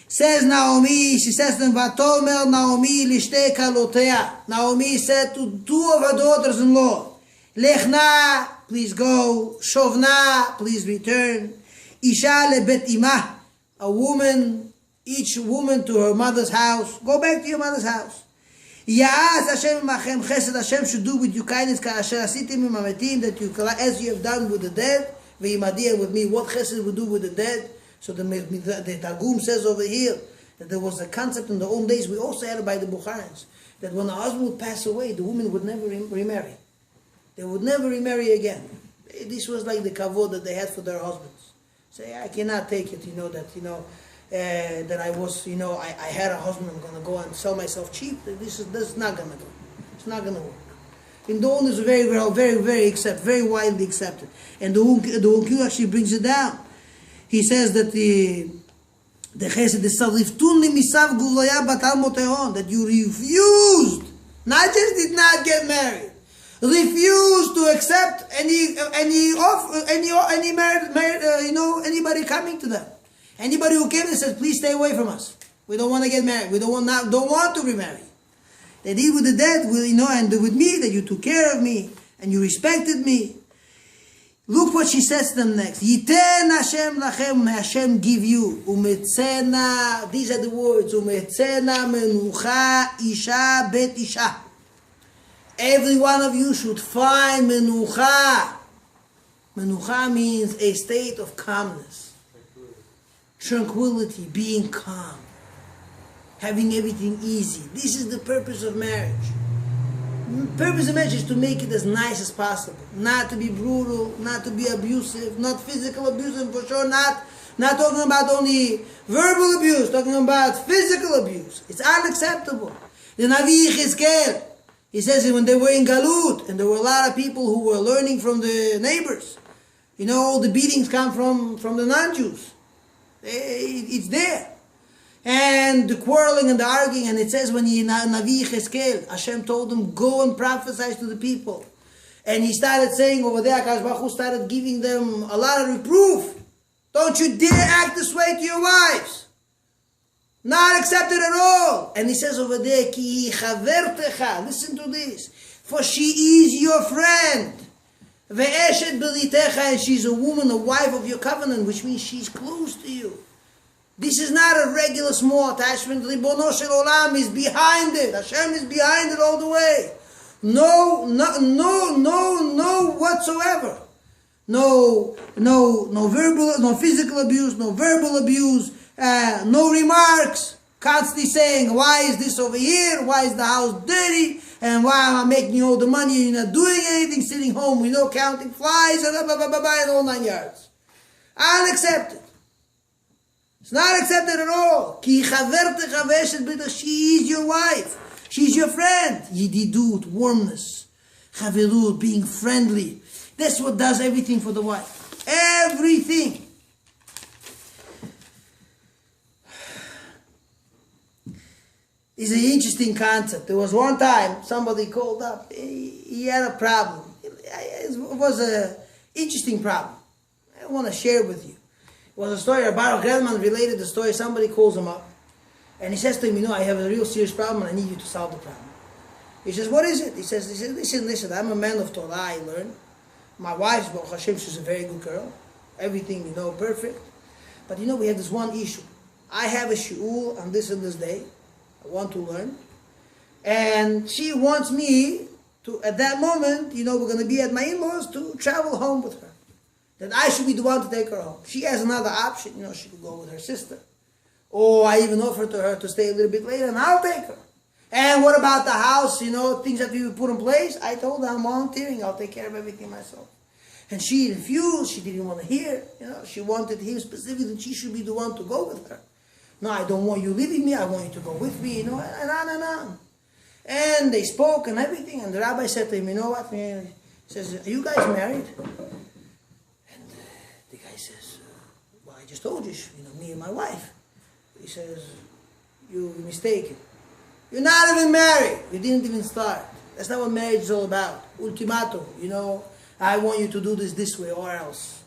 Says Naomi, she says to them, Vatomer Naomi lishtei kalotea. Naomi said to two of her daughters-in-law, Lechna, please go. Shovna, please return. Isha lebet imah, a woman, each woman to her mother's house. Go back to your mother's house. Ya'az Hashem imachem chesed, Hashem should do with you kindness, ka'asher asitim im hametim, that you, as you have done with the dead, ve'imadi, with me, what chesed would do with the dead. So the Targum says over here, that there was a concept in the old days, we also had it by the Bukharans, that when a husband would pass away, the woman would never remarry. They would never remarry again. This was like the kavod that they had for their husbands. Say, I cannot take it, that I was, I had a husband, I'm going to go and sell myself cheap. This is not going to go. It's not going to work. In the old is very, very accepted, very widely accepted. And the Unkiu actually brings it down. He says that the chesed is that you refused, not just did not get married, refused to accept anybody coming to them. Anybody who came and said, please stay away from us. We don't want to get married. We don't want to remarry. They did with the dead, and with me, that you took care of me, and you respected me. Look what she says to them next. Yiten Hashem lachem, may Hashem give you. Umetzena, these are the words. Umetzena menucha isha bet isha. Every one of you should find menucha. Menucha means a state of calmness. Tranquility, being calm. Having everything easy. This is the purpose of marriage. The purpose of marriage is to make it as nice as possible. Not to be brutal, not to be abusive, not physical abuse, and for sure not talking about only verbal abuse, talking about physical abuse. It's unacceptable. The Navi Yechezkel, he says when they were in Galut, and there were a lot of people who were learning from the neighbors. All the beatings come from the non-Jews. It's there. and the quarreling and the arguing, and it says when he Navi Cheskel, Hashem told him, go and prophesy to the people. And he started saying over there, HaKadosh Baruch Hu started giving them a lot of reproof. Don't you dare act this way to your wives. Not accepted at all. And he says over there, Ki chavertecha, listen to this, for she is your friend. Ve'eshet b'litecha, and she's a woman, a wife of your covenant, which means she's close to you. This is not a regular small attachment. Ribono shel olam is behind it. Hashem is behind it all the way. No whatsoever. No verbal, no physical abuse, no verbal abuse, no remarks. Constantly saying, why is this over here? Why is the house dirty? And why am I making you all the money and you're not doing anything, sitting home, counting flies and and all 9 yards. Unaccepted. It's not accepted at all. Ki chavertecha ve'eshet b'rita, she is your wife. She's your friend. Yididut, warmness. Chaverut, being friendly. That's what does everything for the wife. Everything. It's an interesting concept. There was one time somebody called up. He had a problem. It was an interesting problem. I want to share it with you. It was a story. Baruch Redman related the story. Somebody calls him up. And he says to him, I have a real serious problem and I need you to solve the problem. He says, what is it? He says, listen, I'm a man of Torah, I learn. My wife's, Baruch Hashem, she's a very good girl. Everything, perfect. But we have this one issue. I have a shi'ul on this and this day. I want to learn. And she wants me to, at that moment, we're going to be at my in-laws, to travel home with her. That I should be the one to take her home. She has another option. She could go with her sister. Or I even offered to her to stay a little bit later and I'll take her. And what about the house? Things that we would put in place. I told her I'm volunteering. I'll take care of everything myself. And she refused. She didn't want to hear. She wanted him specifically that she should be the one to go with her. No, I don't want you leaving me. I want you to go with me, and on and on. And they spoke and everything. And the rabbi said to him, what? He says, are you guys married? And the guy says, well, I just told you, me and my wife. He says, you're mistaken. You're not even married. You didn't even start. That's not what marriage is all about. Ultimatum, I want you to do this way or else.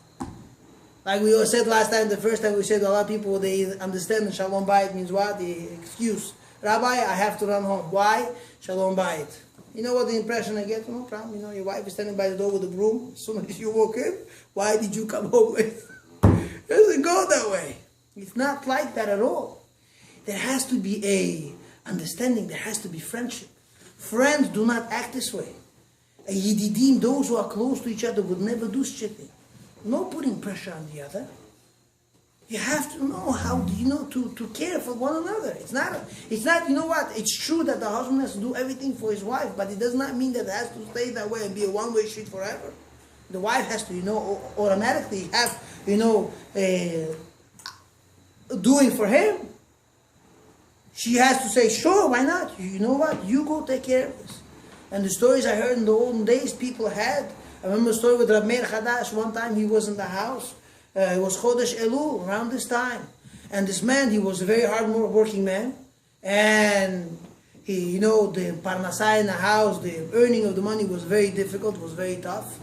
Like we said last time, the first time we said, a lot of people, they understand that Shalom Bayit means what? The excuse. Rabbi, I have to run home. Why? Shalom Bayit. You know what the impression I get? No problem. Your wife is standing by the door with a broom. As soon as you walk in, why did you come home late? It doesn't go that way. It's not like that at all. There has to be a understanding. There has to be friendship. Friends do not act this way. A Yididim, those who are close to each other, would never do such a thing. No putting pressure on the other. You have to know how, to care for one another. It's not, it's true that the husband has to do everything for his wife, but it does not mean that it has to stay that way and be a one-way street forever. The wife has to, automatically have, doing for him. She has to say, sure, why not? You know what? You go take care of this. And the stories I heard in the olden days, people had. I remember a story with Rav Meir Chadash. One time he was in the house. It was Chodesh Elul, around this time. And this man, he was a very hard-working man. And he, the parnasai in the house, the earning of the money was very difficult, was very tough.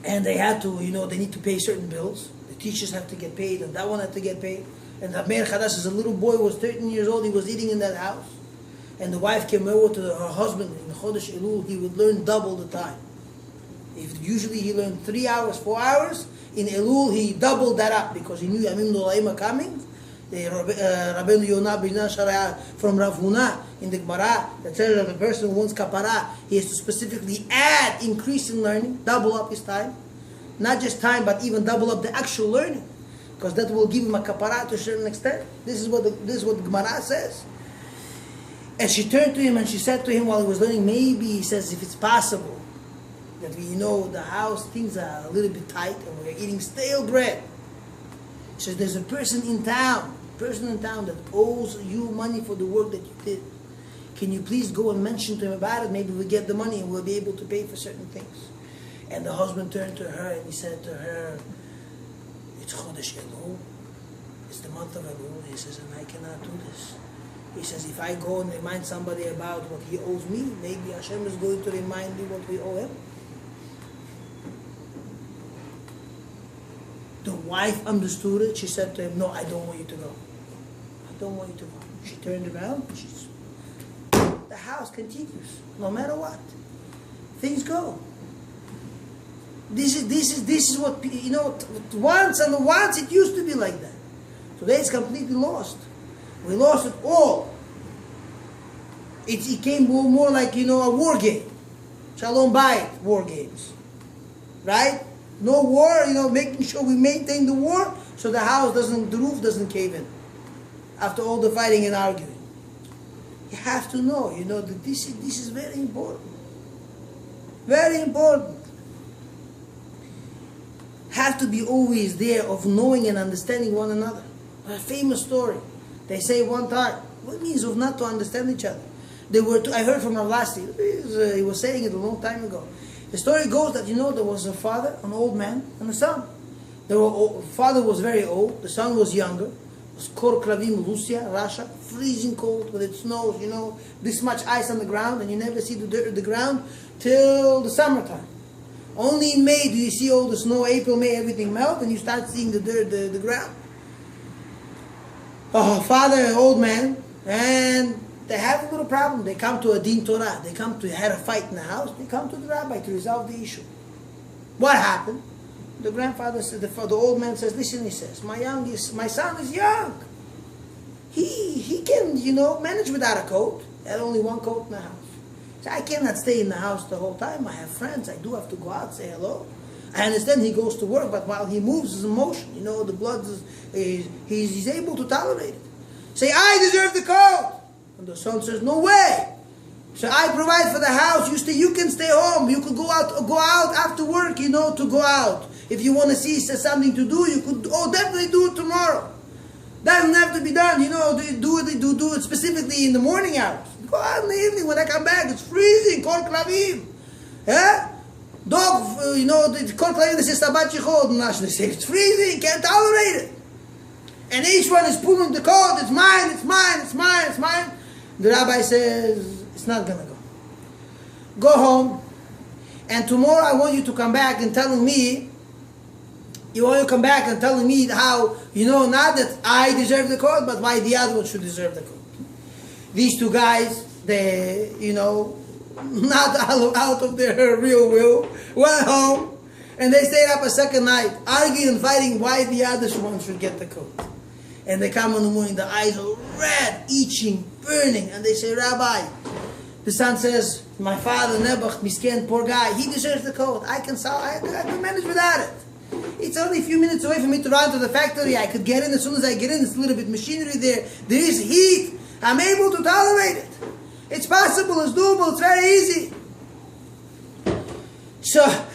And they had to, they need to pay certain bills. The teachers have to get paid, and that one had to get paid. And Rav Meir Chadash, as a little boy, was 13 years old. He was eating in that house. And the wife came over to her husband in Chodesh Elul. He would learn double the time. If usually he learned 3 hours, 4 hours, in Elul he doubled that up because he knew Yamim Noraim are coming. The Rabbeinu Yonah B'nai Sharaya from Rav Huna in the Gemara that says that the person who wants kapara, he has to specifically add, increase in learning, double up his time. Not just time, but even double up the actual learning, because that will give him a kapara to a certain extent. This is what the Gemara says. And she turned to him and she said to him while he was learning, maybe, he says, if it's possible, that we the house, things are a little bit tight and we're eating stale bread. He says, there's a person in town that owes you money for the work that you did. Can you please go and mention to him about it? Maybe we'll get the money and we'll be able to pay for certain things. And the husband turned to her and he said to her, it's Chodesh Elul. It's the month of Elul. He says, and I cannot do this. He says, if I go and remind somebody about what he owes me, maybe Hashem is going to remind me what we owe him. The wife understood it. She said to him, no, I don't want you to go. I don't want you to go. She turned around. The house continues, no matter what. Things go. This is what, you know, once it used to be like that. Today it's completely lost. We lost it all. It became more like, you know, a war game. Shalom Bayit war games. Right? No war, you know, making sure we maintain the war so the house doesn't, the roof doesn't cave in. After all the fighting and arguing. You have to know, you know, that this is very important. Very important. Have to be always there of knowing and understanding one another. A famous story. They say one time, what it means of not to understand each other? I heard from Ravasti, he was saying it a long time ago. The story goes that, you know, there was a father, an old man, and a son. The father was very old, the son was younger. It was Kor Klavim, Russia, freezing cold, when it snows, you know, this much ice on the ground, and you never see the ground till the summertime. Only in May do you see all the snow, April, May, everything melt, and you start seeing the ground. Oh, father, old man, and they have a little problem. They come to a din Torah. They had a fight in the house. They come to the rabbi to resolve the issue. What happened? The grandfather said, the old man says, listen, he says, my son is young. He can, you know, manage without a coat. He had only one coat in the house. So I cannot stay in the house the whole time. I have friends. I do have to go out, say hello. I understand he goes to work, but while he moves his emotion, you know, the blood he's able to tolerate it. Say, I deserve the coat. And the son says, no way. So I provide for the house. You can stay home. You could go out after work, you know, to go out. If you want to see something to do, you could definitely do it tomorrow. Doesn't have to be done, you know, do it specifically in the morning hours. Go out in the evening when I come back. It's freezing, Kol Klavim. Yeah? Dog, you know, the Kol Klavim, they say Sabat Yichod, they say it's freezing, can't tolerate it. And each one is pulling the coat, it's mine, it's mine, it's mine, it's mine. The rabbi says, it's not going to go. Go home, and tomorrow I want you to come back and telling me, how, you know, not that I deserve the coat, but why the other one should deserve the coat. These two guys, they, you know, not out of their real will, went home, and they stayed up a second night, arguing and fighting why the other one should get the coat. And they come in the morning, the eyes are red, itching, burning, and they say, Rabbi, the son says, my father, Nebuch, Misken, poor guy, he deserves the coat. I can manage without it. It's only a few minutes away for me to run to the factory. I could get in. As soon as I get in, there's a little bit machinery there. There is heat. I'm able to tolerate it. It's possible, it's doable, it's very easy. So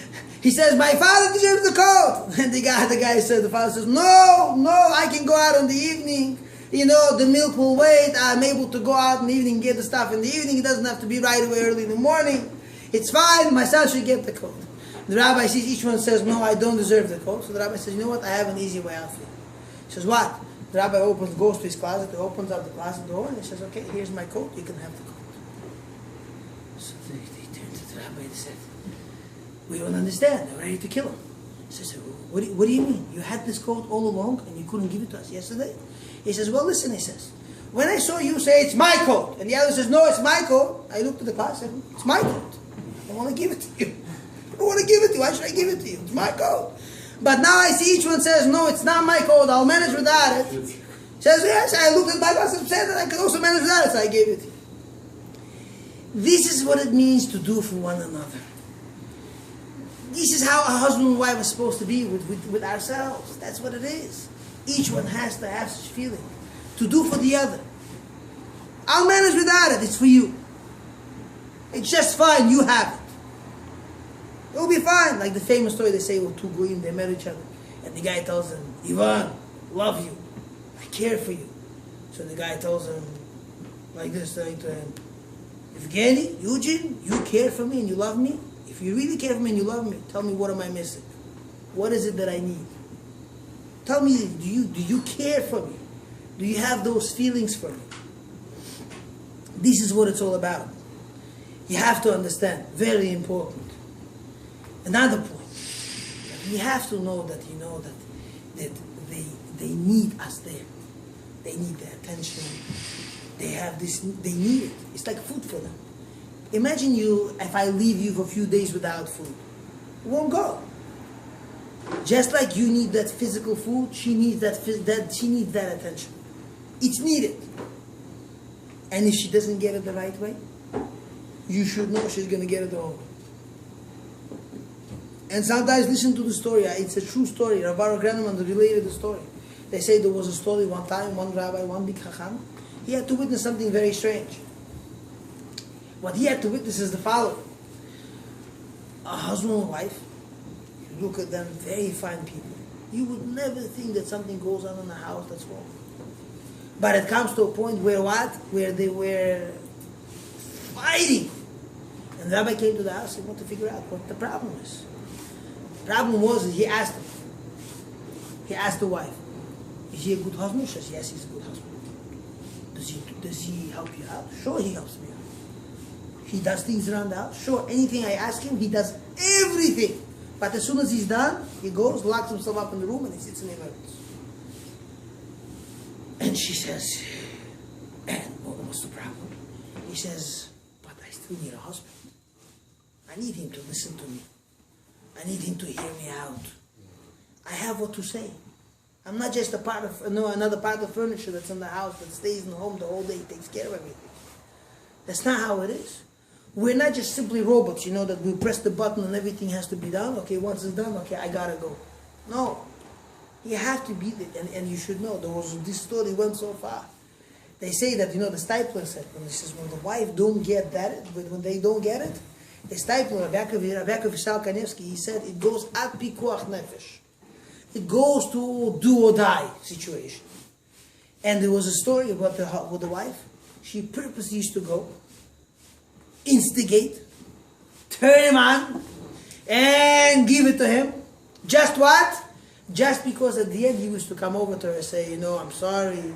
he says, my father deserves the coat. And the guy said, the father says, no, I can go out in the evening. You know, the milk will wait. I'm able to go out in the evening and get the stuff in the evening. It doesn't have to be right away early in the morning. It's fine. My son should get the coat. The rabbi sees each one says, no, I don't deserve the coat. So the rabbi says, you know what? I have an easy way out for you. He says, what? The rabbi goes to his closet, he opens up the closet door, and he says, okay, here's my coat, you can have the coat. So they turned to the rabbi and said, we don't understand, they're ready to kill him. He says, what do you mean? You had this coat all along and you couldn't give it to us yesterday? He says, well, listen, he says, when I saw you say it's my coat, and the other says, no, it's my coat, I looked at the closet and said, it's my coat. I want to give it to you. I don't want to give it to you. Why should I give it to you? It's my coat. But now I see each one says, no, it's not my coat. I'll manage without it. Says, yes, I looked at my boss and said that I could also manage without it, so I gave it to you. This is what it means to do for one another. This is how a husband and wife are supposed to be with ourselves. That's what it is. Each one has to have such feeling. To do for the other. I'll manage without it. It's for you. It's just fine. You have it. It'll be fine. Like the famous story they say, well, two goyim, they met each other. And the guy tells them, Ivan, love you. I care for you. So the guy tells him, like this, saying to him, Evgeny, Eugene, you care for me and you love me? If you really care for me and you love me, tell me what am I missing? What is it that I need? Tell me, do you care for me? Do you have those feelings for me? This is what it's all about. You have to understand, very important. Another point, we have to know that that they need us there. They need the attention. They have this. They need it. It's like food for them. Imagine if I leave you for a few days without food, it won't go. Just like you need that physical food, she needs she needs that attention. It's needed. And if she doesn't get it the right way, you should know she's going to get it the wrong way. And sometimes listen to the story. It's a true story. Rabbi Grandman related the story. They say there was a story one time, one rabbi, one big chacham. He had to witness something very strange. What he had to witness is the following. A husband and wife, you look at them, very fine people. You would never think that something goes on in the house that's wrong. But it comes to a point where what? Where they were fighting. And the rabbi came to the house and wanted to figure out what the problem is. The problem was that he asked him. He asked the wife, is he a good husband? She says, yes, he's a good husband. Does he help you out? Sure, he helps me out. He does things around the house? Sure, anything I ask him, he does everything. But as soon as he's done, he goes, locks himself up in the room, and he sits in the emergency. And she says, and what's the problem? He says, but I still need a husband. I need him to listen to me. I need him to hear me out. I have what to say. I'm not just another part of furniture that's in the house that stays in the home the whole day, takes care of everything. That's not how it is. We're not just simply robots, that we press the button and everything has to be done. Okay, once it's done, okay, I gotta go. No. You have to be there, and you should know. This story went so far. They say that, the Stipler said, when the wife don't get that, when they don't get it, the Stipler, Rabbi Vishal Kanevsky, he said, it goes at pikuach nefesh. It goes to do or die situation. And there was a story about with the wife. She purposely used to go, instigate, turn him on, and give it to him. Just what? Just because at the end he used to come over to her and say, I'm sorry,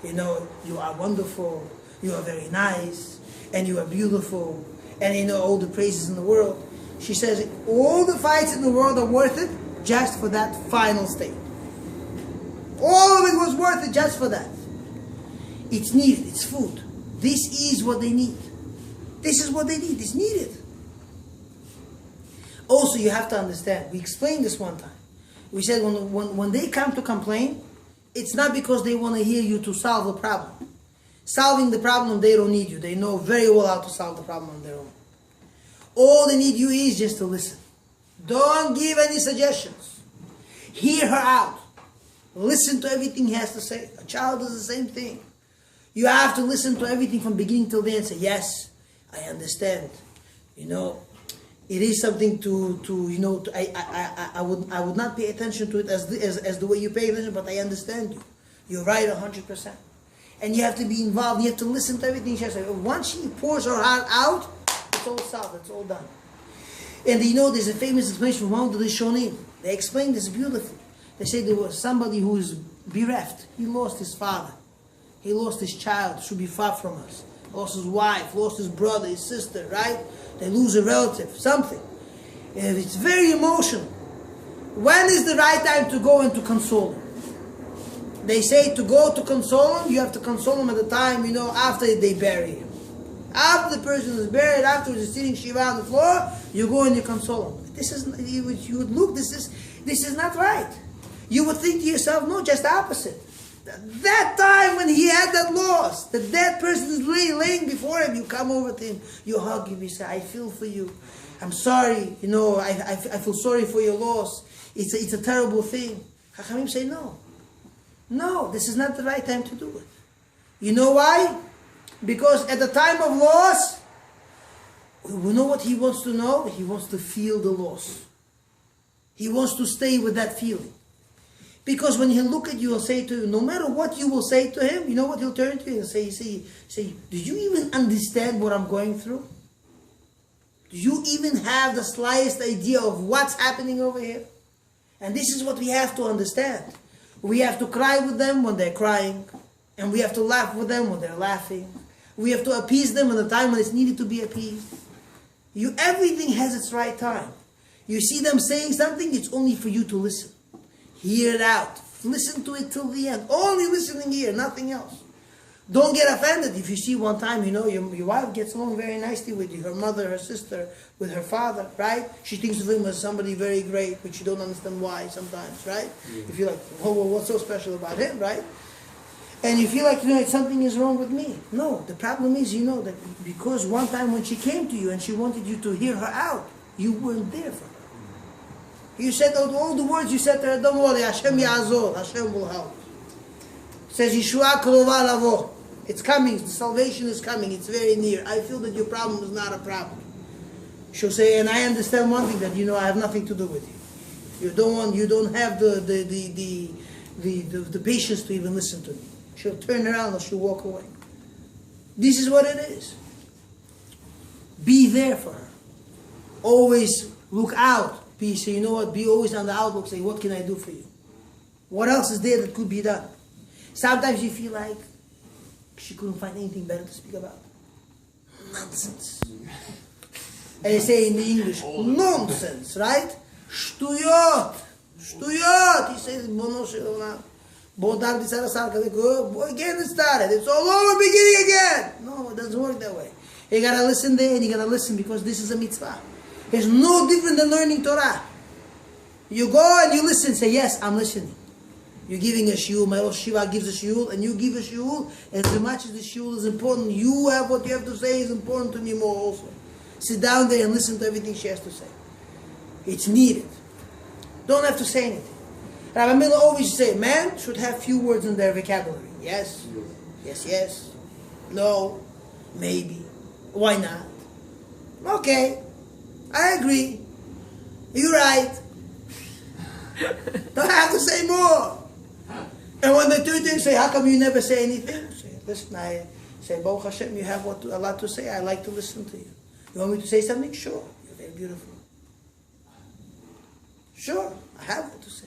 you are wonderful, you are very nice, and you are beautiful, and all the praises in the world. She says, all the fights in the world are worth it just for that final state. All of it was worth it just for that. It's needed, it's food. This is what they need. This is what they need, it's needed. Also, you have to understand, we explained this one time. We said when they come to complain, it's not because they want to hear you to solve the problem. Solving the problem, they don't need you. They know very well how to solve the problem on their own. All they need you is just to listen. Don't give any suggestions. Hear her out. Listen to everything he has to say. A child does the same thing. You have to listen to everything from beginning till the end and say, yes, I understand. It is something I would not pay attention to it as the way you pay attention, but I understand you. You're right 100%. And you have to be involved. You have to listen to everything she has to say. Once she pours her heart out, it's all solved. It's all done. And there's a famous explanation from one of the Rishonim. They explain this beautifully. They say there was somebody who is bereft. He lost his father. He lost his child. Should be far from us. Lost his wife. Lost his brother, his sister, right? They lose a relative, something. And it's very emotional. When is the right time to go and to console him? They say to go to console him, you have to console him at the time, after they bury him. After the person is buried, after he's sitting Shiva on the floor, you go and you console him. This is, you would look, this is not right. You would think to yourself, no, just the opposite. That time when he had that loss, the dead person is laying before him, you come over to him, you hug him, you say, I feel for you. I'm sorry, I feel sorry for your loss. It's a terrible thing. Chachamim say, no, this is not the right time to do it. You know why? Because at the time of loss, we know what he wants to know? He wants to feel the loss. He wants to stay with that feeling. Because when he'll look at you and say to you, no matter what you will say to him, you know what he'll turn to you and say, do you even understand what I'm going through? Do you even have the slightest idea of what's happening over here? And this is what we have to understand. We have to cry with them when they're crying. And we have to laugh with them when they're laughing. We have to appease them at the time when it's needed to be appeased. Everything has its right time. You see them saying something, it's only for you to listen. Hear it out. Listen to it till the end. Only listening here, nothing else. Don't get offended if you see one time, your wife gets along very nicely with you, her mother, her sister, with her father, right? She thinks of him as somebody very great, but you don't understand why sometimes, right? Yeah. You feel like, oh, well, what's so special about him, right? And you feel like, something is wrong with me. No, the problem is, that because one time when she came to you and she wanted you to hear her out, you weren't there for her. You said all the words you said to her, don't worry, Hashem Ya'azor, Hashem will help. It says, Yeshua Krova Lavo. It's coming, the salvation is coming, it's very near. I feel that your problem is not a problem. She'll say, and I understand one thing, that I have nothing to do with you. You don't have the patience to even listen to me. She'll turn around or she'll walk away. This is what it is. Be there for her. Always look out. Be always on the outlook. Say, what can I do for you? What else is there that could be done? Sometimes you feel like she couldn't find anything better to speak about. Nonsense. And they say in the English, nonsense, right? Shtuyot. Shtuyot. He says, again it started. It's all over, beginning again. No, it doesn't work that way. You gotta listen there, and you gotta listen because this is a mitzvah. It's no different than learning Torah. You go and you listen, say, yes, I'm listening. You're giving a shiur, my Rosh Shiva gives a shiur, and you give a shiur, as much as the shiur is important, what you have to say is important to me more also. Sit down there and listen to everything she has to say. It's needed. Don't have to say anything. Rabbi Miller always say, man should have few words in their vocabulary. Yes, yes, yes, no, maybe, why not? Okay, I agree, you're right. Don't have to say more. And when they do things, say, how come you never say anything? Say, listen, I say, Baruch Hashem, you have a lot to say. I like to listen to you. You want me to say something? Sure. You're very beautiful. Sure, I have what to say.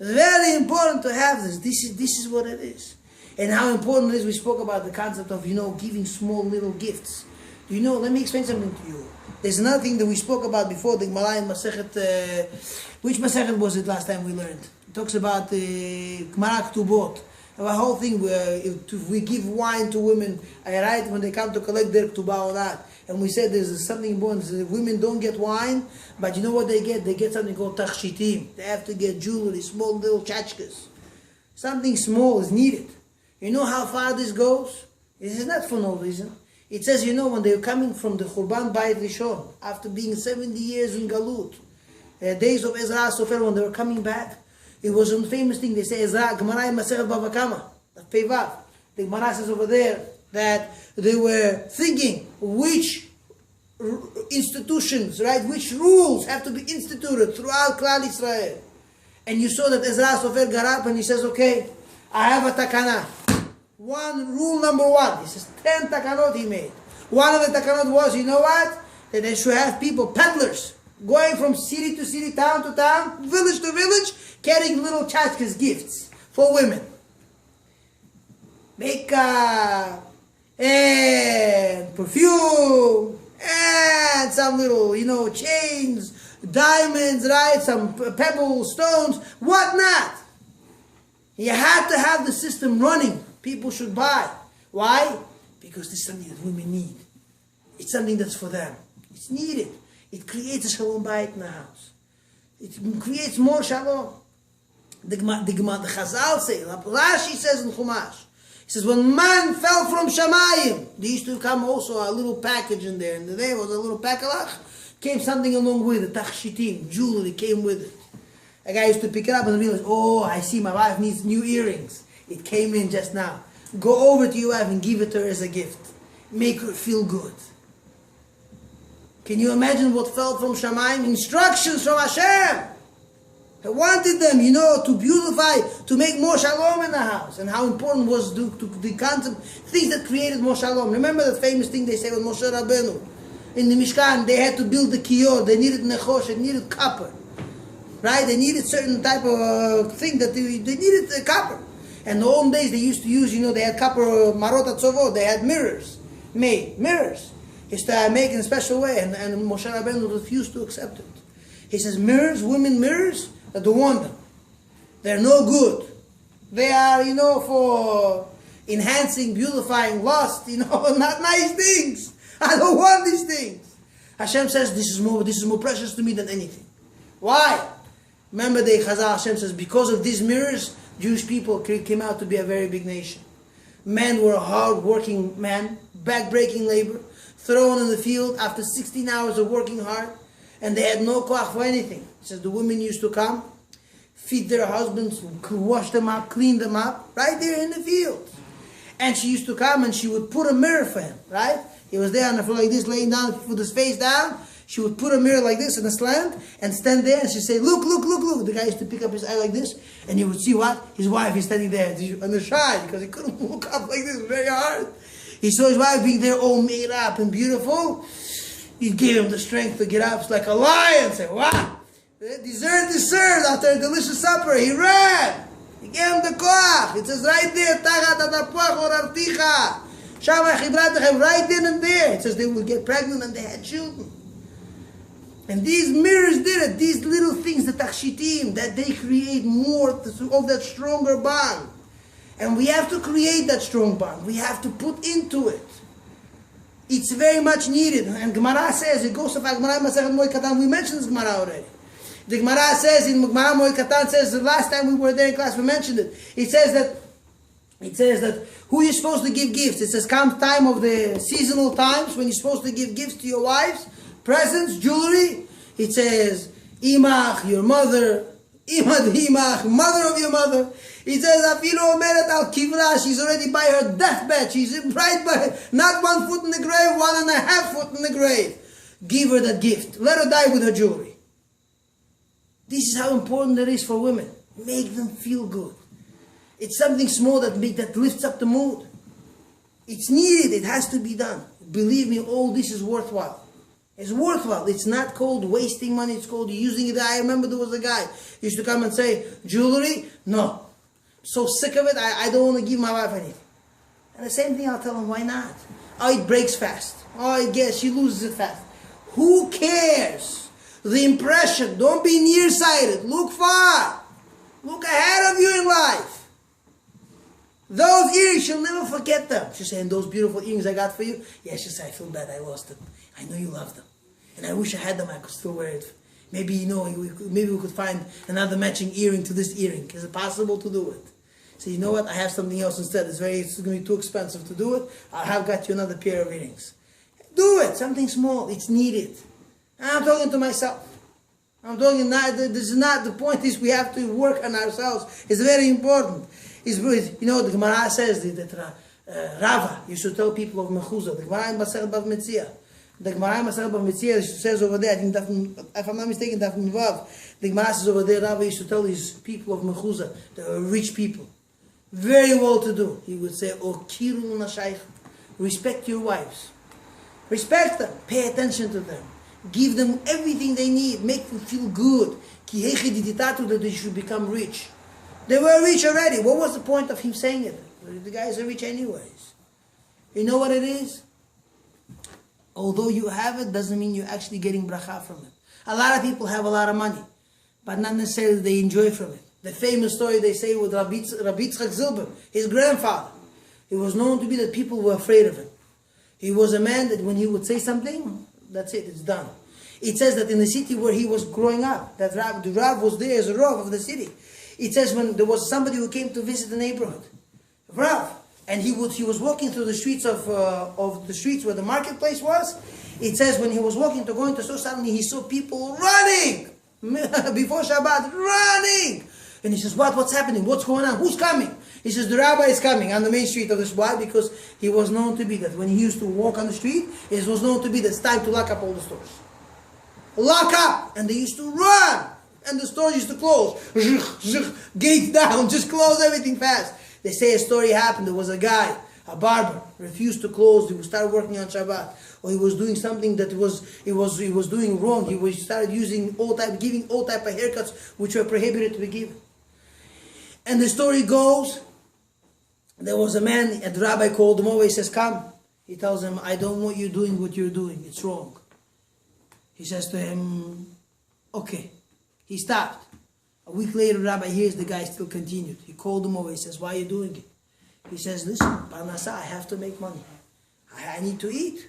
It's very important to have this. This is what it is. And how important it is. We spoke about the concept of, giving small little gifts. Let me explain something to you. There's another thing that we spoke about before, the Gemara in Masechet, which Masechet was it last time we learned? It talks about Gemara Ktubot. The whole thing where if we give wine to women, right, when they come to collect their Ktubah or not. And we said there's something important. So women don't get wine, but you know what they get? They get something called tachshitim. They have to get jewelry, small little tchotchkes. Something small is needed. You know how far this goes? This is not for no reason. It says, when they're coming from the Churban Bayit Rishon, after being 70 years in Galut, days of Ezra Sofer, when they were coming back, it was a famous thing. They say, Ezra, Gemara in Masechet Bava Kama, Pevav. The Gemara says over there that they were thinking which institutions, right, which rules have to be instituted throughout Klal Israel. And you saw that Ezra Sofer got up and he says, okay, I have a takana. Rule number one. He says 10 takanot he made. One of the takanot was, you know what? That they should have people, peddlers, going from city to city, town to town, village to village, carrying little tchotchkes, gifts for women. Makeup, and perfume, and some little, chains, diamonds, right? Some pebbles, stones, whatnot. You had to have the system running. People should buy. Why? Because this is something that women need. It's something that's for them. It's needed. It creates a shalom bayit in the house. It creates more shalom. The Chazal say, Rashi says in Chumash, he says, when man fell from Shamayim, there used to come also a little package in there, and there was a little pakalach, came something along with it, tachshitim, jewelry came with it. A guy used to pick it up and realize, I see my wife needs new earrings. It came in just now. Go over to your wife and give it to her as a gift. Make her feel good. Can you imagine what fell from Shamayim? Instructions from Hashem. He wanted them, to beautify, to make more shalom in the house. And how important was the concept, things that created more shalom. Remember the famous thing they say with Moshe Rabbeinu? In the Mishkan, they had to build the kiyor. They needed nechosh, they needed copper. right? They needed certain type of thing that they needed copper. And in the old days they used to use, they had copper marot tzovot, they had mirrors, mirrors. He started making a special way, and Moshe Rabbeinu refused to accept it. He says, women mirrors, don't want them. They're no good. They are, for enhancing, beautifying lust, not nice things. I don't want these things. Hashem says, this is more precious to me than anything. Why? Remember the Chazal, Hashem says, because of these mirrors, Jewish people came out to be a very big nation. Men were hard-working men, back-breaking labor, thrown in the field after 16 hours of working hard, and they had no koach for anything. He says the women used to come, feed their husbands, wash them up, clean them up, right there in the field. And she used to come and she would put a mirror for him, right? He was there on the floor like this, laying down with his face down. She would put a mirror like this in a slant and stand there and she'd say, look, look, look, look. The guy used to pick up his eye like this and he would see what? His wife is standing there on the side because he couldn't look up like this very hard. He saw his wife being there all made up and beautiful. He gave him the strength to get up. It's like a lion. Say, wow. Dessert is served after a delicious supper. He ran. He gave him the koach. It says right there, Tachat atapuach or articha. Shamay chibratechem, right then and there. It says they would get pregnant and they had children. And these mirrors did it. These little things, the takshitim, that they create more of that stronger bond. And we have to create that strong bond. We have to put into it. It's very much needed. And Gemara says, it goes to Gemara Masechet Moed Katan. We mentioned this Gemara already. The Gemara says in Gemara Moed Katan says the last time we were there in class we mentioned it. It says that who you're supposed to give gifts. It says come time of the seasonal times when you're supposed to give gifts to your wives, presents, jewelry. It says imach, your mother, imad imach, mother of your mother. It says afilo omeret al kivra. She's already by her deathbed. She's right by, not 1 foot in the grave, 1.5 foot in the grave. Give her that gift. Let her die with her jewelry. This is how important it is for women. Make them feel good. It's something small that lifts up the mood. It's needed. It has to be done. Believe me, all this is worthwhile. It's worthwhile. It's not called wasting money. It's called using it. I remember there was a guy who used to come and say, jewelry? No. I'm so sick of it. I don't want to give my wife anything. And the same thing I'll tell him, why not? Oh, it breaks fast. Oh, I guess she loses it fast. Who cares? The impression. Don't be nearsighted. Look far. Look ahead of you in life. Those earrings, she'll never forget them. She'll say, and those beautiful earrings I got for you? Yeah, she'll say, I feel bad I lost them. I know you love them. And I wish I had them, I could still wear it. Maybe, maybe we could find another matching earring to this earring. Is it possible to do it? So you know what? I have something else instead. It's going to be too expensive to do it. I have got you another pair of earrings. Do it. Something small. It's needed. And I'm talking to myself. This is not the point. Is we have to work on ourselves. It's very important. The Gemara says that Rava used to tell people of Mechuzah. The Gemara in Masechet Bava Metzia. The Gemara in Masechet Bava Metzia says over there, I think if I'm not mistaken, Daf Vav. The Gemara says over there, Rava used to tell these people of Mechuzah, they were rich people, very well to do. He would say, "O kiru nashayich, respect your wives, respect them, pay attention to them, give them everything they need, make them feel good. Ki hechi diditatu, that they should become rich." They were rich already. What was the point of him saying it? The guys are rich anyways. You know what it is? Although you have it, doesn't mean you're actually getting bracha from it. A lot of people have a lot of money, but not necessarily they enjoy from it. The famous story they say with Rabbi Yitzchak Zilber, his grandfather. It was known to be that people were afraid of him. He was a man that when he would say something, that's it, it's done. It says that in the city where he was growing up, that the Rav was there as a Rav of the city. It says when there was somebody who came to visit the neighborhood, Rav, and he was walking through the streets of the streets where the marketplace was. It says when he was walking to go into store, suddenly he saw people running before Shabbat, running. And he says, what's happening? What's going on? Who's coming? He says, the rabbi is coming on the main street of this. Why? Because he was known to be that when he used to walk on the street, it was known to be that it's time to lock up all the stores. Lock up! And they used to run! And the stores used to close. Gates down, just close everything fast. They say a story happened. There was a guy A barber refused to close. He would start working on Shabbat, or he was doing something that he was doing wrong. He started giving all type of haircuts which were prohibited to be given. And the story goes, there was a man, and the rabbi called him over. He says, "Come." He tells him, "I don't want you doing what you're doing. It's wrong." He says to him, "Okay." He stopped. A week later, the rabbi hears the guy still continued. He called him over. He says, "Why are you doing it?" He says, "Listen, Parnasa, I have to make money. I need to eat."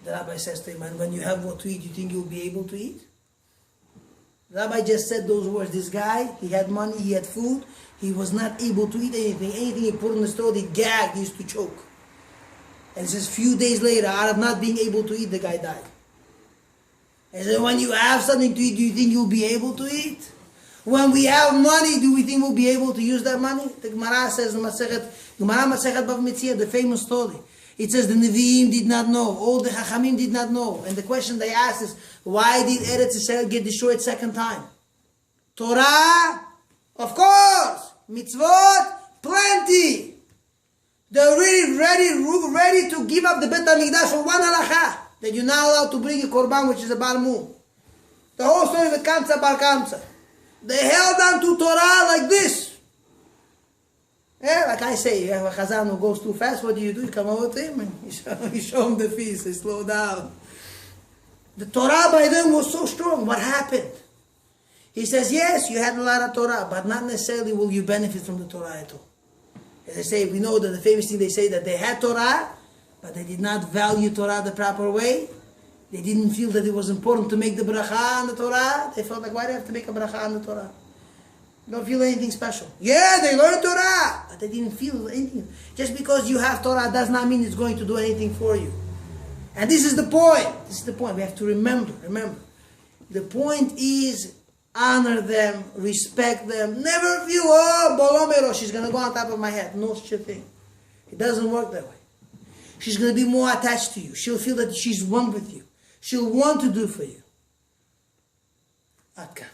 The rabbi says to him, "And when you have what to eat, you think you'll be able to eat?" The rabbi just said those words. This guy, he had money, he had food. He was not able to eat anything. Anything he put in his throat, he gagged, he used to choke. And just a few days later, out of not being able to eat, the guy died. And so when you have something to eat, do you think you'll be able to eat? When we have money, do we think we'll be able to use that money? The Gemara says, Gemara Masechet Bava Metzia, the famous story. It says the Nevi'im did not know, all the Chachamim did not know. And the question they asked is, why did Eretz Yisrael get destroyed second time? Torah, of course. Mitzvot, plenty. They're really ready to give up the Bet HaMikdash for one halacha, that you're not allowed to bring a korban, which is a bar moon. The whole story of the Kamsa Bar Kamsa. They held on to Torah like this. Yeah, like I say, if a Chazan who goes too fast, what do? You come over to him and you show him the feast, they slow down. The Torah by them was so strong. What happened? He says, yes, you had a lot of Torah, but not necessarily will you benefit from the Torah at all. As I say, we know that the famous thing they say that they had Torah, but they did not value Torah the proper way. They didn't feel that it was important to make the bracha on the Torah. They felt like, why do I have to make a bracha on the Torah? They don't feel anything special. Yeah, they learned Torah, but they didn't feel anything. Just because you have Torah does not mean it's going to do anything for you. And this is the point. This is the point. We have to remember. The point is, honor them, respect them. Never feel, oh, Bolomero, she's going to go on top of my head. No such a thing. It doesn't work that way. She's going to be more attached to you. She'll feel that she's one with you. She'll want to do for you. Atka.